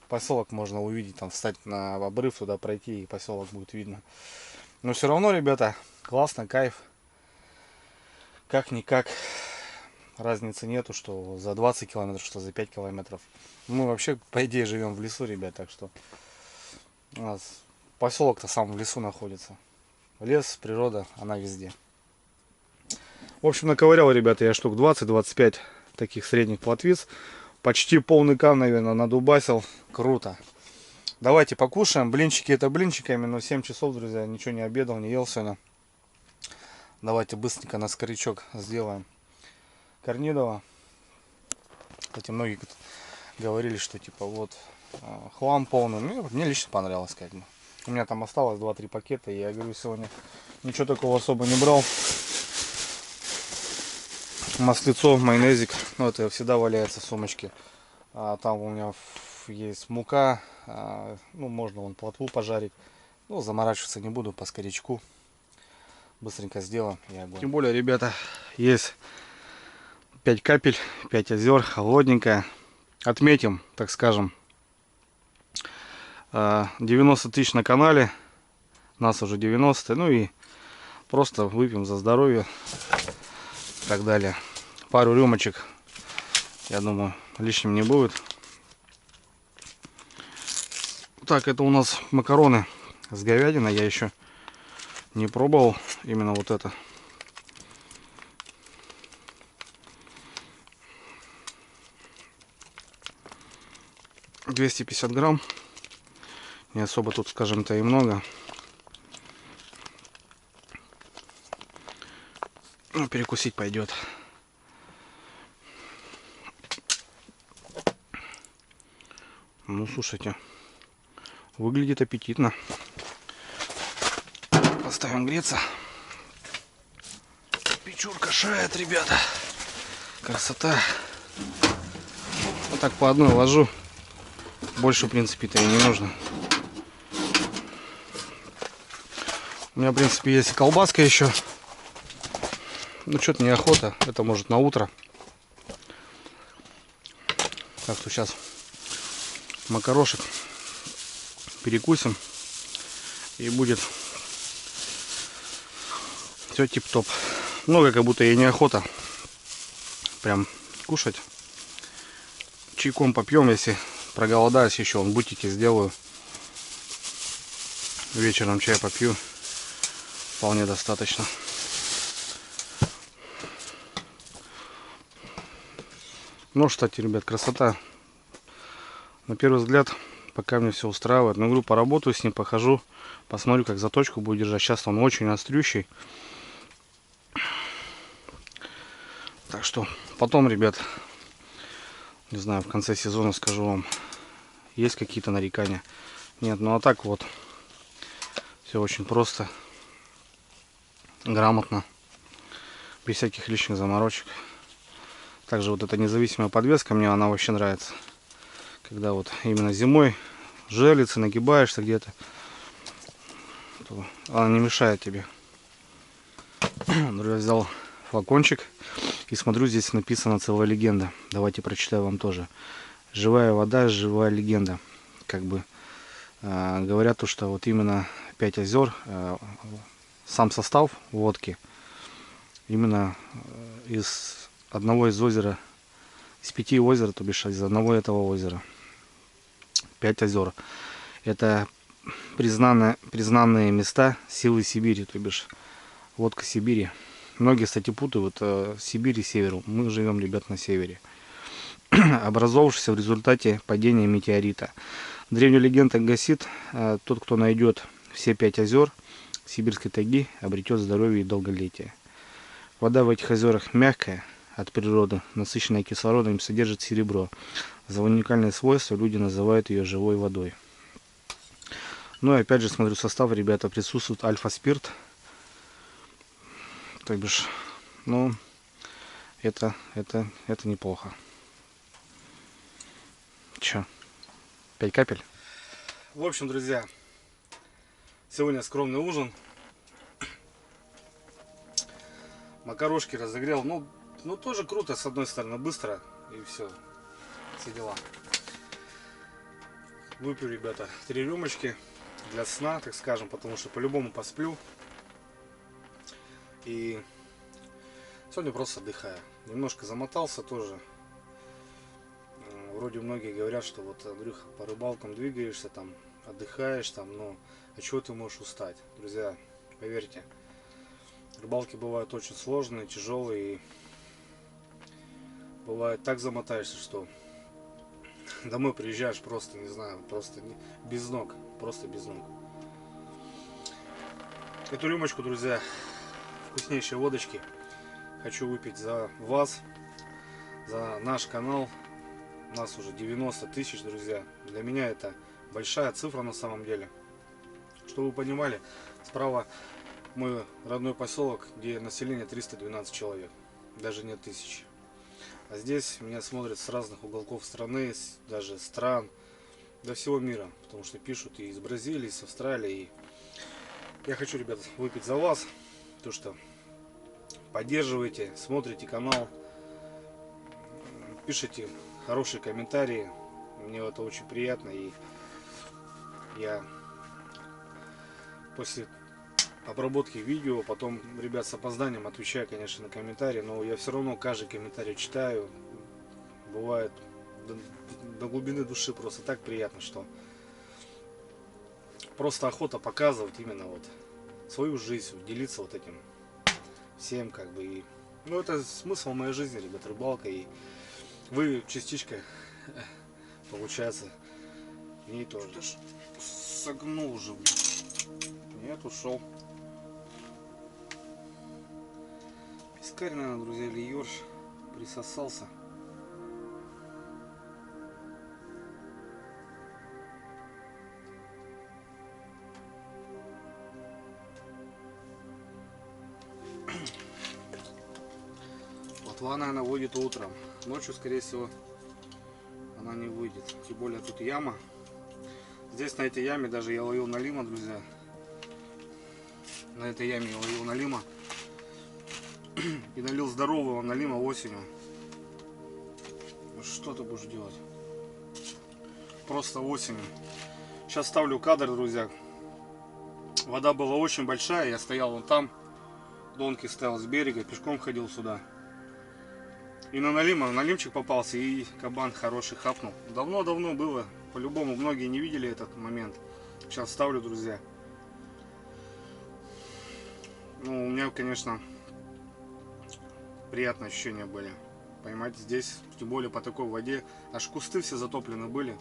поселок можно увидеть, там встать на обрыв, туда пройти, и поселок будет видно. Но все равно, ребята, классно, кайф. Как-никак, разницы нету, что за 20 километров, что за 5 километров. Мы вообще, по идее, живем в лесу, ребят, так что у нас поселок-то сам в лесу находится. Лес, природа, она везде. В общем, наковырял, ребята, я штук 20-25 таких средних плотвиц. Почти полный кам, наверное, надубасил. Круто. Давайте покушаем. Блинчики это блинчиками, но 7 часов, друзья, ничего не обедал, не ел сегодня. Давайте быстренько на скорячок сделаем корнидово. Кстати, многие говорили, что типа вот хлам полный. Мне лично понравилось, как бы. У меня там осталось 2-3 пакета, и я говорю, сегодня ничего такого особо не брал. Маслицо, майонезик, ну это всегда валяется в сумочке. Там у меня есть мука, ну можно вон плотву пожарить. Ну заморачиваться не буду, по скорячку. Быстренько сделаем и огонь. Тем более, ребята, есть 5 капель, 5 озер, холодненькая. Отметим, так скажем, 90 тысяч на канале. Нас уже 90. Ну и просто выпьем за здоровье и так далее. Пару рюмочек, я думаю, лишним не будет. Так, это у нас макароны с говядиной. Я еще не пробовал именно вот это. — 250 грамм. Не особо тут, скажем-то, и много. Ну, перекусить пойдет. Ну, слушайте, выглядит аппетитно. Поставим греться. Печурка шает, ребята. Красота. Вот так по одной ложу. Больше, в принципе-то, и не нужно. У меня, в принципе, есть колбаска еще. Ну, что-то неохота. Это может на утро. Так что сейчас макарошек перекусим. И будет все тип-топ. Много как будто и неохота прям кушать. Чайком попьем, если проголодаюсь еще. Вон бутики сделаю. Вечером чай попью. Вполне достаточно. Ну, кстати, ребят, красота. На первый взгляд, пока мне все устраивает. Но говорю, поработаю с ним, похожу, посмотрю, как заточку будет держать. Сейчас он очень острющий. Так что потом, ребят, не знаю, в конце сезона скажу вам, есть какие-то нарекания. Нет, ну а так вот, все очень просто, грамотно, без всяких лишних заморочек. Также вот эта независимая подвеска, мне она вообще нравится. Когда вот именно зимой желится, нагибаешься где-то, она не мешает тебе. Я взял флакончик и смотрю, здесь написана целая легенда. Давайте прочитаю вам тоже. Живая вода, живая легенда. Как бы говорят то, что вот именно 5 озер, сам состав водки именно из одного из озера, из 5 озер, то бишь из одного этого озера. 5 озер. Это признанные места силы Сибири, то бишь водка Сибири. Многие, кстати, путают Сибирь и север. Мы живем, ребят, на севере. Образовавшийся в результате падения метеорита. Древняя легенда гласит, тот, кто найдет все 5 озер сибирской тайги, обретет здоровье и долголетие. Вода в этих озерах мягкая от природы, насыщенная кислородом, содержит серебро. За уникальное свойство люди называют ее живой водой. Ну и опять же, смотрю состав, ребята, присутствует альфа-спирт. То бишь, ну, это неплохо. Чё? 5 капель? В общем, друзья, сегодня скромный ужин. Макарошки разогрел. Ну тоже круто, с одной стороны, быстро. И все дела. Выпью, ребята, 3 рюмочки для сна, так скажем, потому что по-любому посплю. И сегодня просто отдыхаю. Немножко замотался тоже. Вроде многие говорят, что вот, Андрюха, по рыбалкам двигаешься, там, отдыхаешь, там, но а чего ты можешь устать? Друзья, поверьте, рыбалки бывают очень сложные, тяжелые. И бывает так замотаешься, что домой приезжаешь просто, не знаю, просто без ног. Просто без ног. Эту рюмочку, друзья, вкуснейшей водочки хочу выпить за вас, за наш канал. У нас уже 90 тысяч, друзья. Для меня это большая цифра на самом деле. Чтобы вы понимали, справа мой родной поселок, где население 312 человек. Даже не 1000. А здесь меня смотрят с разных уголков страны, даже стран, до всего мира. Потому что пишут и из Бразилии, и из Австралии. И я хочу, ребят, выпить за вас. То, что поддерживаете, смотрите канал, пишите хорошие комментарии. Мне это очень приятно. И я после обработки видео потом, ребят, с опозданием отвечаю, конечно, на комментарии. Но я все равно каждый комментарий читаю. Бывает до глубины души просто так приятно, что просто охота показывать именно вот свою жизнь, делиться вот этим всем, как бы. И, ну, это смысл моей жизни, ребят, рыбалка. И вы частичка, получается, в ней тоже. Ты ж согнул уже. Нет, ушел. Пескарь, наверное, друзья, или ёрш присосался. Плотва, наверное, выйдет утром. Ночью, скорее всего, она не выйдет. Тем более тут яма. Здесь, на этой яме, даже я ловил налима, друзья. На этой яме я ловил налима. И налил здорового налима осенью. Что ты будешь делать? Просто осенью. Сейчас ставлю кадр, друзья. Вода была очень большая. Я стоял вон там. Донки стоял с берега. Пешком ходил сюда. И на налимчик попался. И кабан хороший хапнул. Давно-давно было. По-любому многие не видели этот момент. Сейчас ставлю, друзья. Ну, у меня, конечно, приятные ощущения были. Поймать здесь, тем более по такой воде. Аж кусты все затоплены были.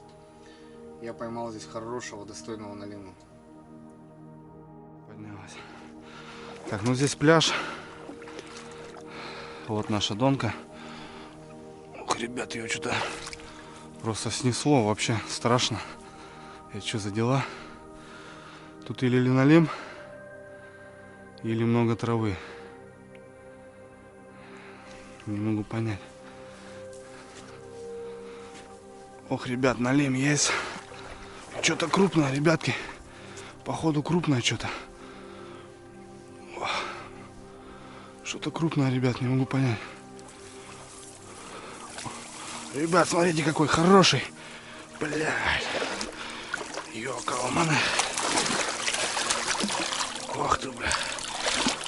Я поймал здесь хорошего, достойного налима. Поднялась. Так, ну здесь пляж. Вот наша донка. Ох, ребят, ее что-то просто снесло. Вообще страшно. Это что за дела? Тут или линолеум, или много травы. Не могу понять. Ох, ребят, налим есть. Что-то крупное, ребятки. Походу крупное что-то. Что-то крупное, ребят, не могу понять. Ребят, смотрите, какой хороший. Блядь. Ёкалманы. Ох ты, бля.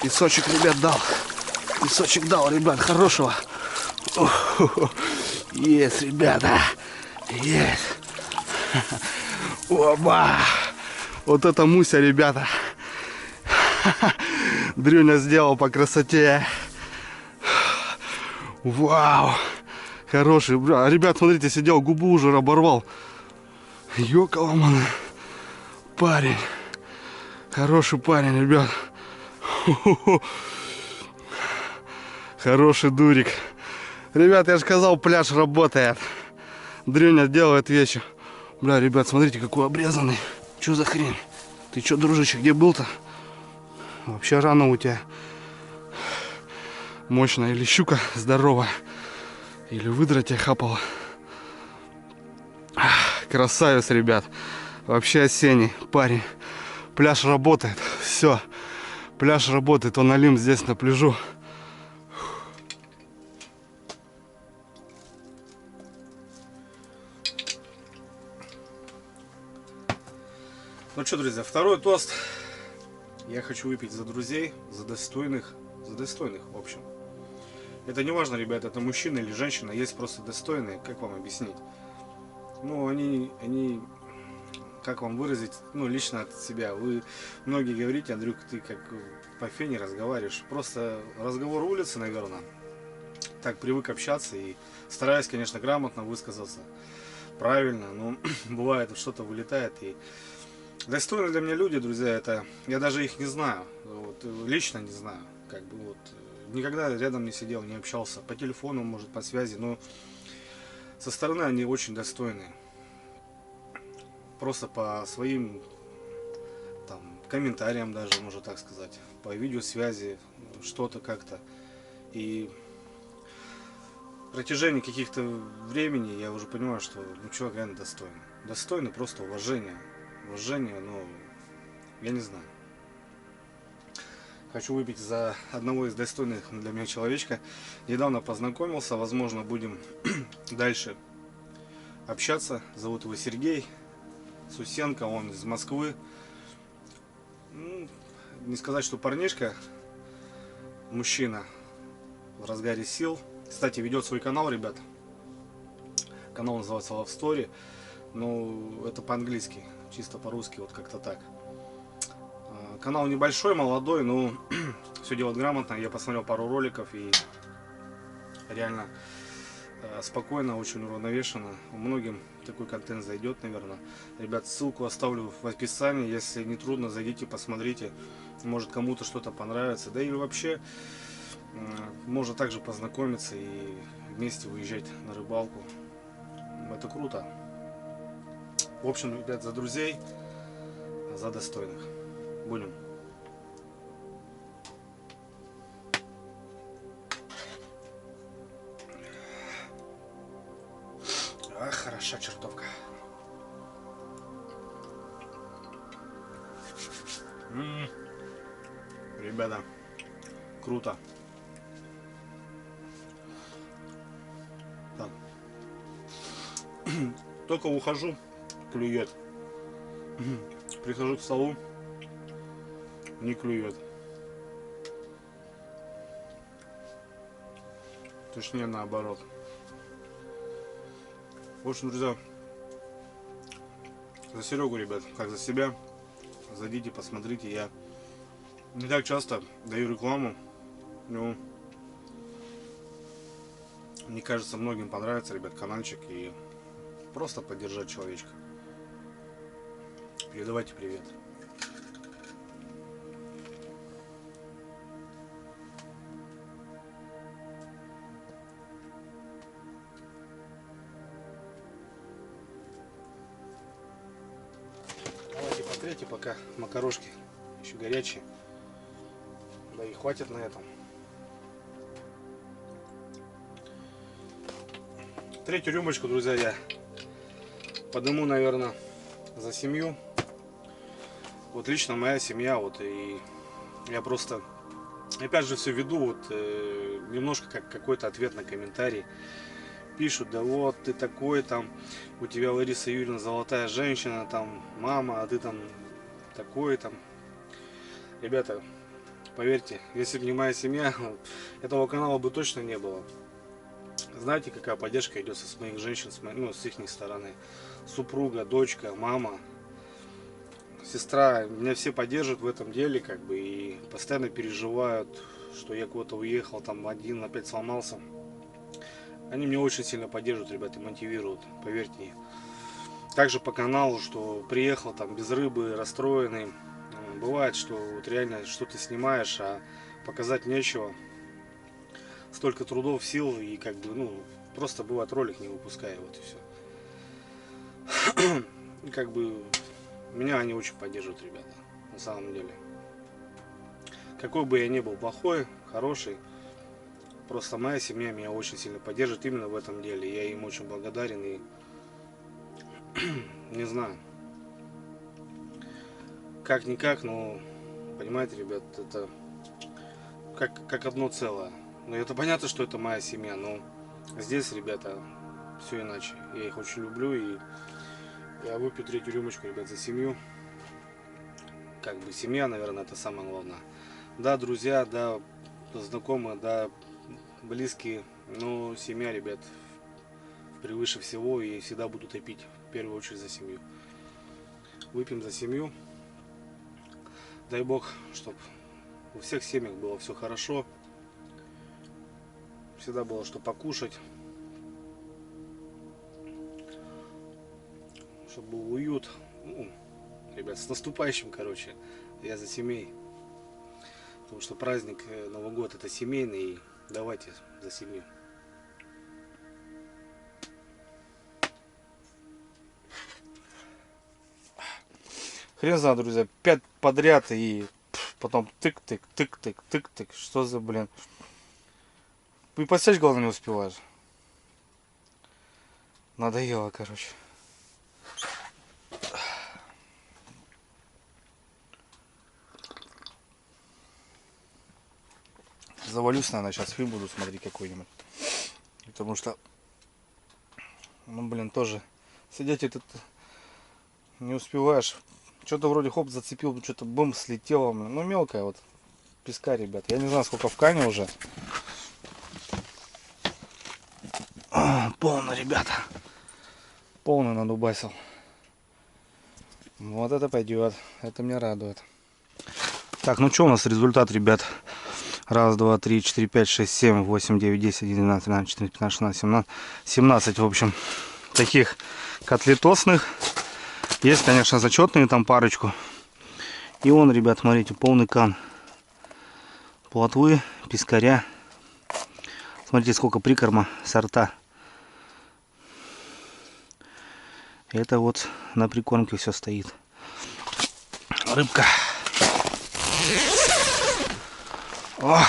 Песочек, ребят, дал. Песочек дал, ребят, хорошего. Есть, ребята. Есть. Оба. Вот это Муся, ребята. Дрюня сделал по красоте. Вау. Хороший. Ребят, смотрите, сидел, губу уже оборвал. Ёкалманы. Парень. Хороший парень, ребят. Хороший дурик. Ребят, я же сказал, пляж работает. Дрюня делает вещи. Бля, ребят, смотрите, какой обрезанный. Что за хрень? Ты что, дружище, где был-то? Вообще рано у тебя. мощная, или щука здоровая, или выдра тебя хапала. Красавец, ребят. Вообще осенний парень. Пляж работает. Все. Пляж работает. Он налим здесь на пляжу. Ну что, друзья, второй тост. Я хочу выпить за друзей, за достойных, в общем. Это не важно, ребята, это мужчина или женщина, есть просто достойные, как вам объяснить? Ну, они, как вам выразить, ну, лично от себя. Вы многие говорите, Андрюк, ты как по фене разговариваешь. Просто разговор улицы, наверное. Так привык общаться и стараюсь, конечно, грамотно высказаться. Правильно, но бывает, что-то вылетает. И достойные для меня люди, друзья, это я даже их не знаю. Вот, лично не знаю. Как бы вот никогда рядом не сидел, не общался. По телефону, может, по связи, но со стороны они очень достойные. Просто по своим там комментариям даже, можно так сказать. По видеосвязи, что-то как-то. И в протяжении каких-то времени я уже понимаю, что человек реально достойный. Достойный просто уважения. Уважение, но я не знаю. Хочу выпить за одного из достойных для меня человечка. Недавно познакомился, возможно, будем дальше общаться. Зовут его Сергей Сусенко, он из Москвы. Не сказать, что парнишка, мужчина в разгаре сил. Кстати, ведет свой канал, ребят. Канал называется Love Story. Но это по-английски, чисто по-русски, вот как-то так. Канал небольшой, молодой, но все делает грамотно. Я посмотрел пару роликов и реально спокойно, очень уравновешенно. Многим такой контент зайдет, наверное. Ребят, ссылку оставлю в описании. Если не трудно, зайдите, посмотрите. Может, кому-то что-то понравится. Да и вообще, можно также познакомиться и вместе выезжать на рыбалку. Это круто. В общем, ребят, за друзей, за достойных. Будем. Ах, хороша чертовка. Ребята, круто. Так. Только ухожу, клюет. Прихожу к столу, не клюет. Точнее, наоборот. В общем, друзья, за Серегу, ребят, как за себя, зайдите, посмотрите. Я не так часто даю рекламу, но мне кажется, многим понравится, ребят, каналчик, и просто поддержать человечка. Передавайте привет. Давайте потрете пока макарошки еще горячие. Да и хватит на этом. Третью рюмочку, друзья, я подниму, наверное, за семью. Вот лично моя семья, вот, и я просто, опять же, все веду, вот, немножко как какой-то ответ на комментарий. Пишут, да вот, ты такой, там, у тебя Лариса Юрьевна золотая женщина, там, мама, а ты там такой, там. Ребята, поверьте, если бы не моя семья, этого канала бы точно не было. Знаете, какая поддержка идет с моих женщин, ну, с их стороны. Супруга, дочка, мама, сестра. Меня все поддерживают в этом деле, как бы, и постоянно переживают, что я куда-то уехал, там один опять сломался. Они меня очень сильно поддерживают, ребята, мотивируют, поверьте. Также по каналу, что приехал там без рыбы, расстроенный. Бывает, что вот реально что-то снимаешь, а показать нечего. Столько трудов, сил, и как бы, ну, просто бывает ролик не выпускаю, вот и все. И как бы меня они очень поддерживают, ребята, на самом деле. Какой бы я ни был плохой, хороший, просто моя семья меня очень сильно поддерживает именно в этом деле. Я им очень благодарен и не знаю, как-никак, но понимаете, ребят, это как одно целое. Но это понятно, что это моя семья, но здесь, ребята, все иначе. Я их очень люблю, и я выпью третью рюмочку, ребят, за семью. Как бы семья, наверное, это самое главное. Да, друзья, да, знакомые, да, близкие, но семья, ребят, превыше всего, и всегда буду топить в первую очередь за семью. Выпьем за семью. Дай Бог, чтобы у всех семьях было все хорошо. Всегда было что покушать. Чтобы был уют. Ну, ребят, с наступающим, короче. Я за семей. Потому что праздник Новый год это семейный. И давайте за семью. Хрен знает, друзья, 5 подряд и потом тык-тык, тык-тык, тык-тык. Что за, блин? И подсечь, главное, не успеваешь. Надоело, короче. Завалюсь, наверное, сейчас фильм буду смотреть какой-нибудь. Потому что, ну, блин, тоже сидеть этот не успеваешь. Что-то вроде хоп зацепил, что-то бум слетело. Ну, мелкая вот песка, ребят. Я не знаю, сколько в кане уже. Полно, ребята. Полно надубасил. Вот это пойдет. Это меня радует. Так, ну что у нас результат, ребят? Раз, два, три, четыре, пять, шесть, семь, восемь, девять, десять, 11, 12, 14, 15, 16, 17, 17, в общем, таких котлетосных. Есть, конечно, зачетные там парочку. И вон, ребят, смотрите, полный кан плотвы, пескаря. Смотрите, сколько прикорма, сорта. Это вот на прикормке все стоит. Рыбка. О!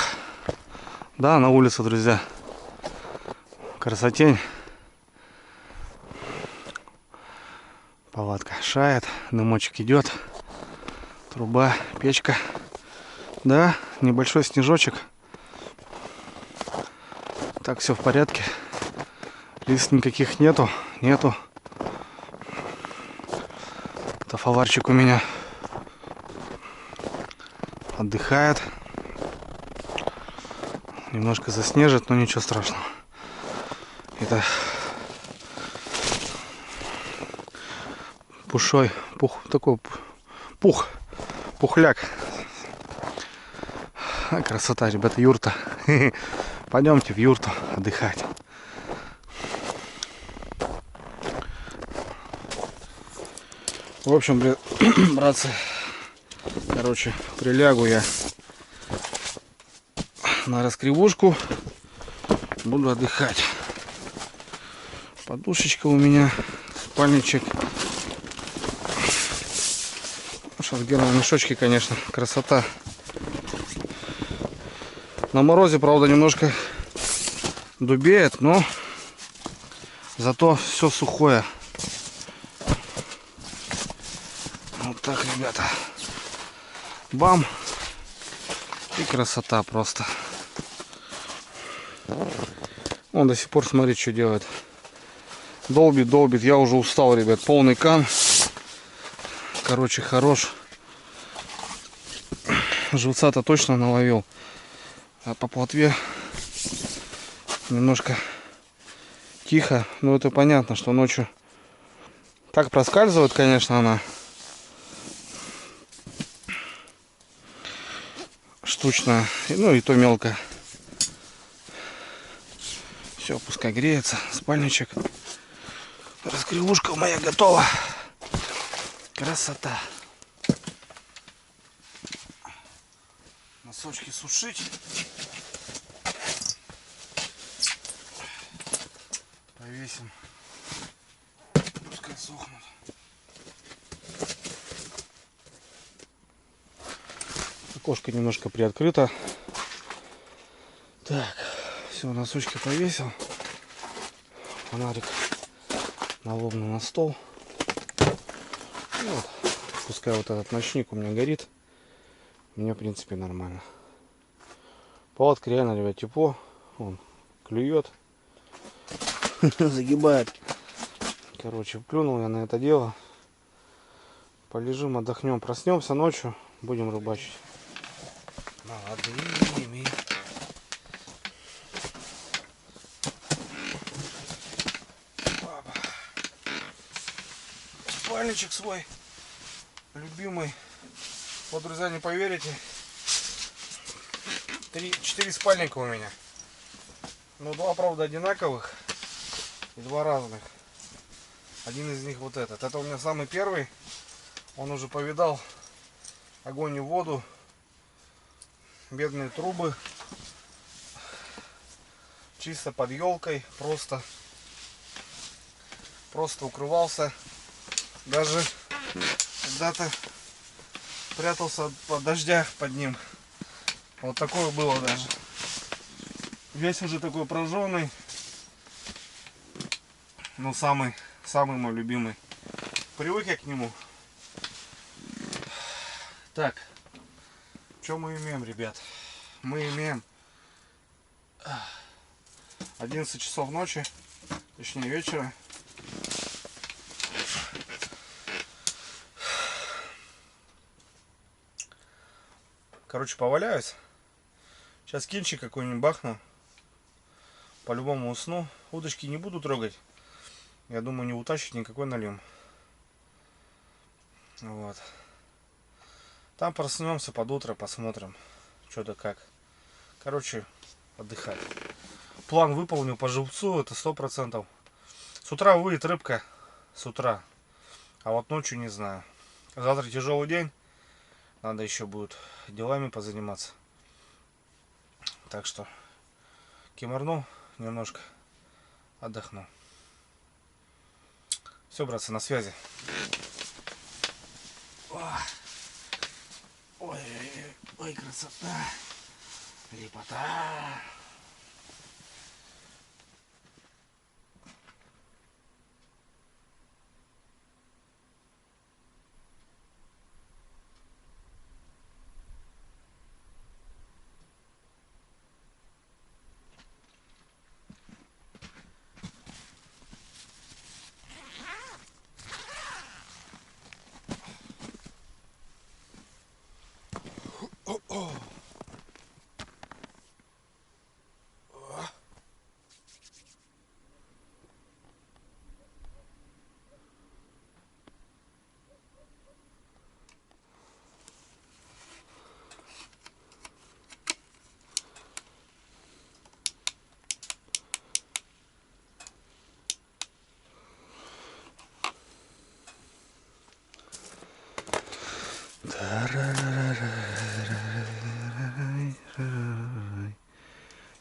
Да, на улице, друзья. Красотень. Палатка шает, дымочек идет. Труба, печка. Да, небольшой снежочек. Так, все в порядке. Лист никаких нету. Тафаварчик у меня отдыхает. Немножко заснежит, но ничего страшного. Это пухляк. Красота, ребята, юрта. Пойдемте в юрту отдыхать. В общем, братцы, короче, прилягу я на раскривушку, буду отдыхать. Подушечка у меня, спальничек. Сейчас в мешочке, конечно, красота. На морозе, правда, немножко дубеет, но зато все сухое. Вот так, ребята. Бам! И красота просто. Он до сих пор, смотри, что делает. Долбит. Я уже устал, ребят. Полный кан. Короче, хорош. Живца-то точно наловил. А по плотве немножко тихо. Ну, это понятно, что ночью так проскальзывает, конечно, она. Штучная. Ну, и то мелко. Все, пускай греется. Спальничек. Раскривушка моя готова. Красота. Носочки сушить. Повесим. Пускай сохнут. Окошко немножко приоткрыто. Так, Все, носочки повесил. Фонарик налобный на стол. Вот. Пускай вот этот ночник у меня горит. Мне, в принципе, нормально. Палатка реально, ребят, тепло. Он клюет. Загибает. Короче, плюнул я на это дело. Полежим, отдохнем, проснемся ночью. Будем рыбачить. Молодыми. Спальничек свой. Любимый. Вот, друзья, не поверите. 4 спальника у меня. Но 2, правда, одинаковых. И 2 разных. Один из них вот этот. Это у меня самый первый. Он уже повидал огонь и воду. Бедные трубы. Чисто под елкой. Просто укрывался. Даже когда-то прятался под дождя под ним. Вот такое было даже. Весь уже такой прожженный. Но самый мой любимый. Привык я к нему. Так. Что мы имеем, ребят? Мы имеем 11 часов ночи. Точнее вечера. Короче, поваляюсь. Сейчас кинчик какой-нибудь бахну. По-любому усну. Удочки не буду трогать. Я думаю, не утащить никакой налим. Вот. Там проснемся под утро, посмотрим, что да как. Короче, отдыхать. План выполнил по живцу, это 100%. С утра выйдет рыбка. С утра. А вот ночью не знаю. Завтра тяжелый день. Надо еще будет делами позаниматься. Так что кимарну немножко, отдохну. Все, братцы, на связи. Ой, красота. Лепота.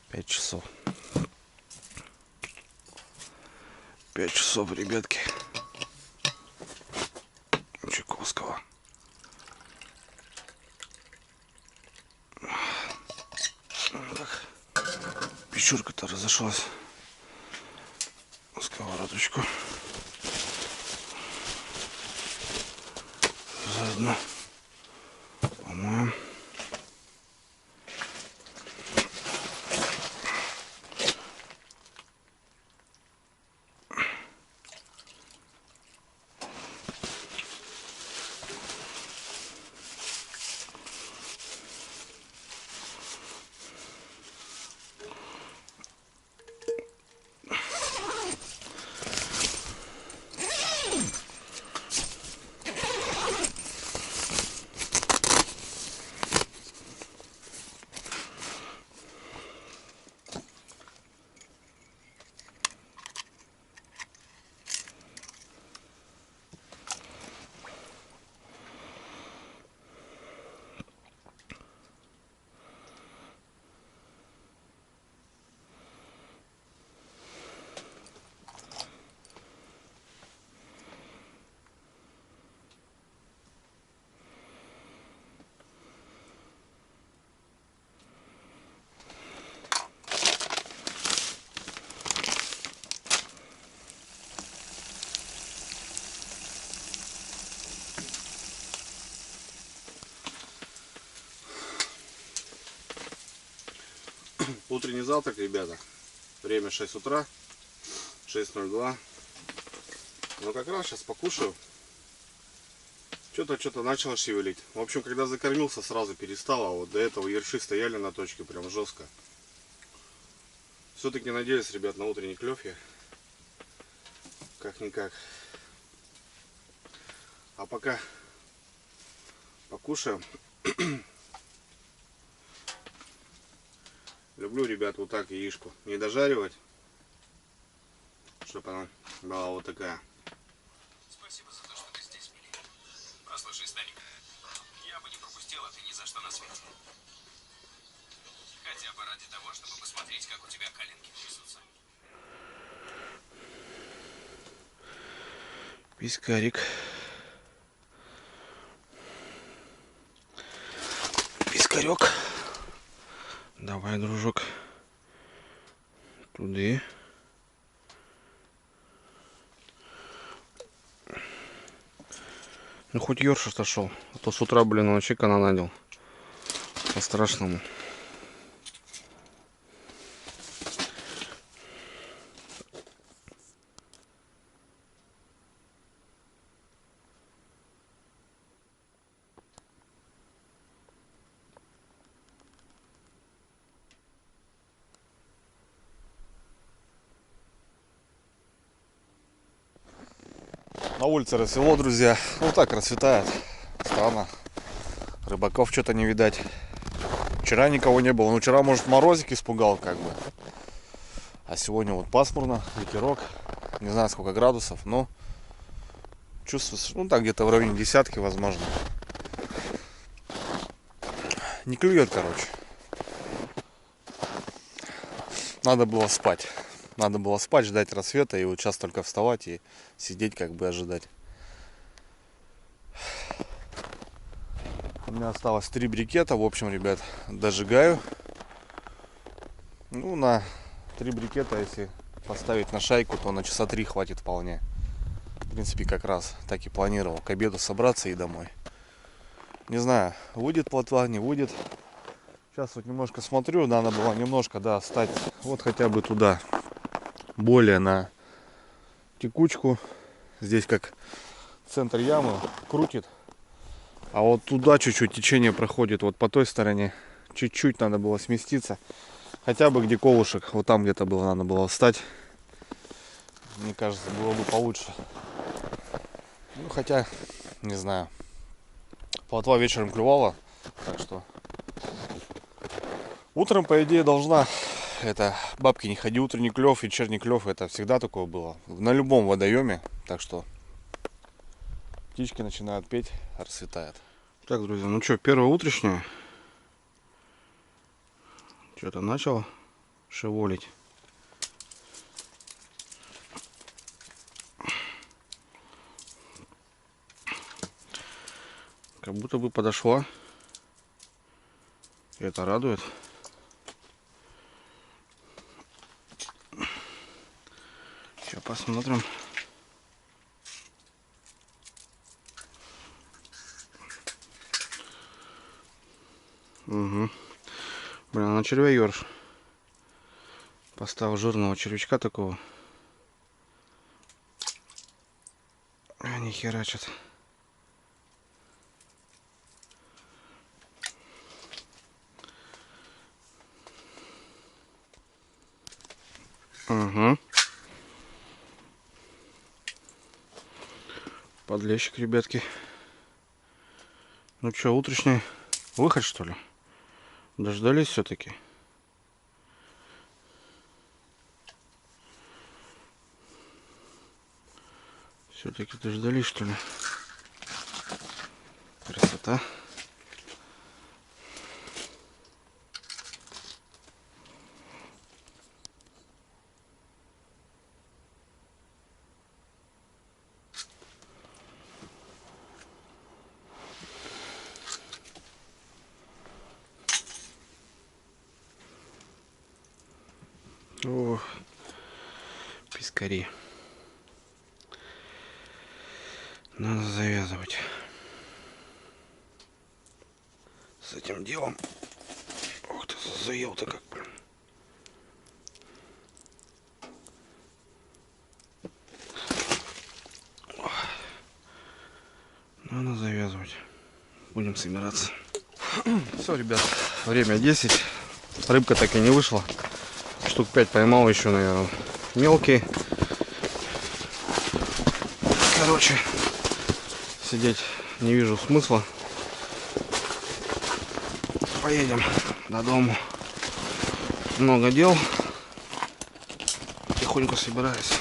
Пять часов. 5 часов, ребятки. Чайковского. Так. Печурка-то разошлась. Сковородочку. Заодно помоем. Утренний завтрак, ребята. Время 6 утра. 6:02. Ну как раз сейчас покушаю. Что-то начало шевелить. В общем, когда закормился, сразу перестал. А вот до этого ерши стояли на точке прям жестко. Все-таки надеюсь, ребят, на утренний клев я. Как-никак. А пока покушаем. Люблю, ребят, вот так яичку не дожаривать, чтобы она была вот такая. Спасибо за то, что ты здесь, Мили. Послушай, старик, я бы не пропустил это ни за что на свете. Хотя бы ради того, чтобы посмотреть, как у тебя коленки трясутся. Пискарик. Пискарек. Давай, дружок. Туди. Ну хоть ёршик сошел. А то с утра, блин, вообще канонадил. По-страшному. На улице рассвело, друзья. Ну так расцветает. Странно. Рыбаков что-то не видать. Вчера никого не было. Ну вчера, может, морозик испугал как бы. А сегодня вот пасмурно, ветерок. Не знаю, сколько градусов, но чувствуется, ну так где-то в районе десятки, возможно. Не клюет, короче. Надо было спать. Надо было спать, ждать рассвета и вот сейчас только вставать и сидеть, как бы ожидать. У меня осталось 3 брикета. В общем, ребят, дожигаю. Ну, на 3 брикета, если поставить на шайку, то на часа 3 хватит вполне. В принципе, как раз так и планировал. К обеду собраться и домой. Не знаю, выйдет плотва, не выйдет. Сейчас вот немножко смотрю. Надо было немножко, да, встать вот хотя бы туда. Более на текучку. Здесь как центр ямы крутит. А вот туда чуть-чуть течение проходит. Вот по той стороне чуть-чуть надо было сместиться. Хотя бы где колышек. Вот там где-то было, надо было встать. Мне кажется, было бы получше. Ну хотя, не знаю. Плотва вечером клювала. Так что утром, по идее, должна. Это бабки не ходи, утренний клев, вечерний клев, это всегда такое было. На любом водоеме. Так что птички начинают петь, расцветает. Так, друзья, ну что, первое утрешнее. Что-то начал шеволить. Как будто бы подошла. И это радует. Сейчас посмотрим. Угу. Блин, на червя ёрш. Поставил жирного червячка такого. Они херачат. Угу. Подлещик, ребятки. Ну что, утренний выход, что ли? Дождались все-таки. Все-таки дождались, что ли? Красота. О, пискари. Надо завязывать с этим делом. Ух ты, заел-то как, блин. Надо завязывать. Будем собираться. Все, ребят, время 10. Рыбка так и не вышла. Штук 5 поймал еще, наверное. Мелкие. Короче, сидеть не вижу смысла. Поедем до дому. Много дел. Тихонько собираюсь.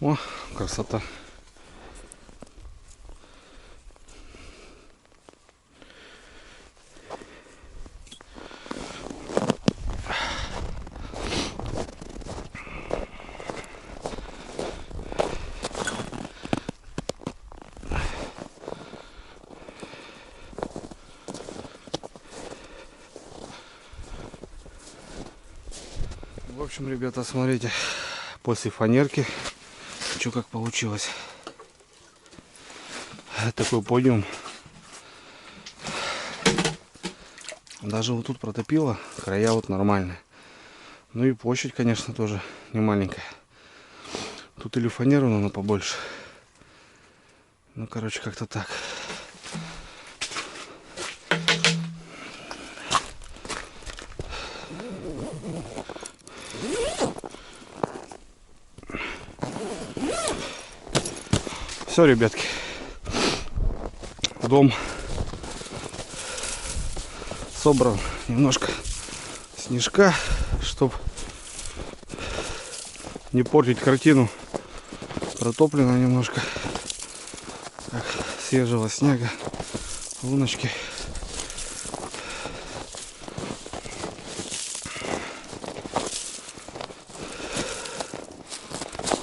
О, красота. В общем, ребята, смотрите, после фанерки что как получилось. Такой подиум. Даже вот тут протопило, края вот нормальные. Ну и площадь, конечно, тоже не маленькая. Тут или фанеру надо побольше. Ну, короче, как-то так. Все, ребятки, дом собран, немножко снежка, чтобы не портить картину. Протоплено немножко, так, свежего снега, луночки.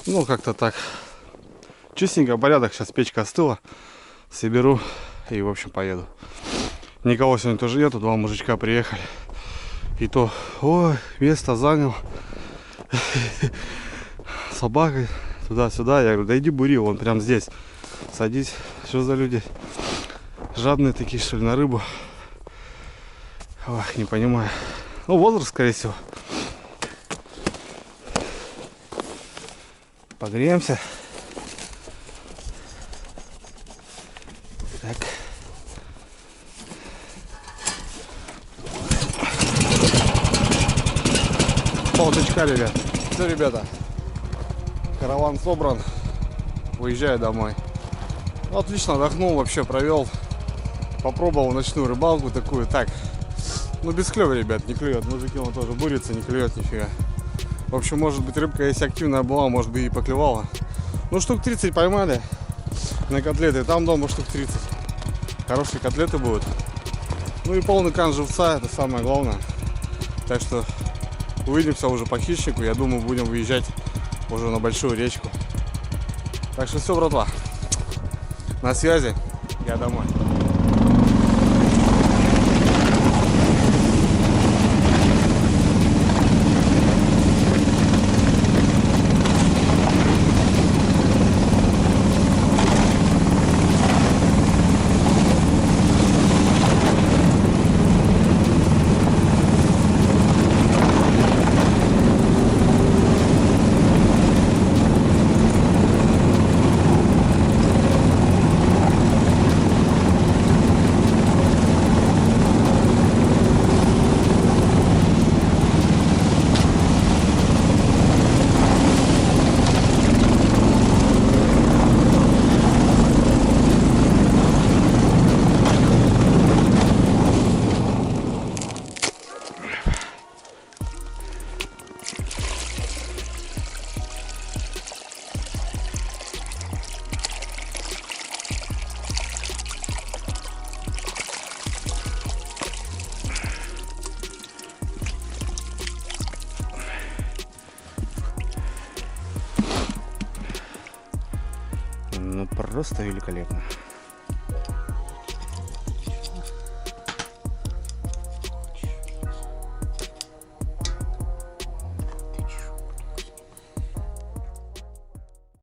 Ну, как-то так. Чистенько, порядок. Сейчас печка остыла. Соберу и, в общем, поеду. Никого сегодня тоже нету. Два мужичка приехали. И то, ой, место занял. Собака туда-сюда. Я говорю, да иди бури, вон прям здесь. Садись. Что за люди? Жадные такие, что ли, на рыбу? Ох, не понимаю. Ну, возраст, скорее всего. Погреемся. Так. Полточка, ребят. Все, ребята. Караван собран. Выезжаю домой. Ну, отлично отдохнул, вообще провел. Попробовал ночную рыбалку такую. Так. Ну, без клёва, ребят, не клюет. Мужики, он тоже бурится, не клюет нифига. В общем, может быть, рыбка, если активная была, может быть, и поклевала. Ну, штук 30 поймали на котлеты. Там дома штук 30. Хорошие котлеты будут. Ну и полный кан живца, это самое главное. Так что увидимся уже по хищнику. Я думаю, будем выезжать уже на большую речку. Так что все, братва. На связи. Я домой. Ну, просто великолепно.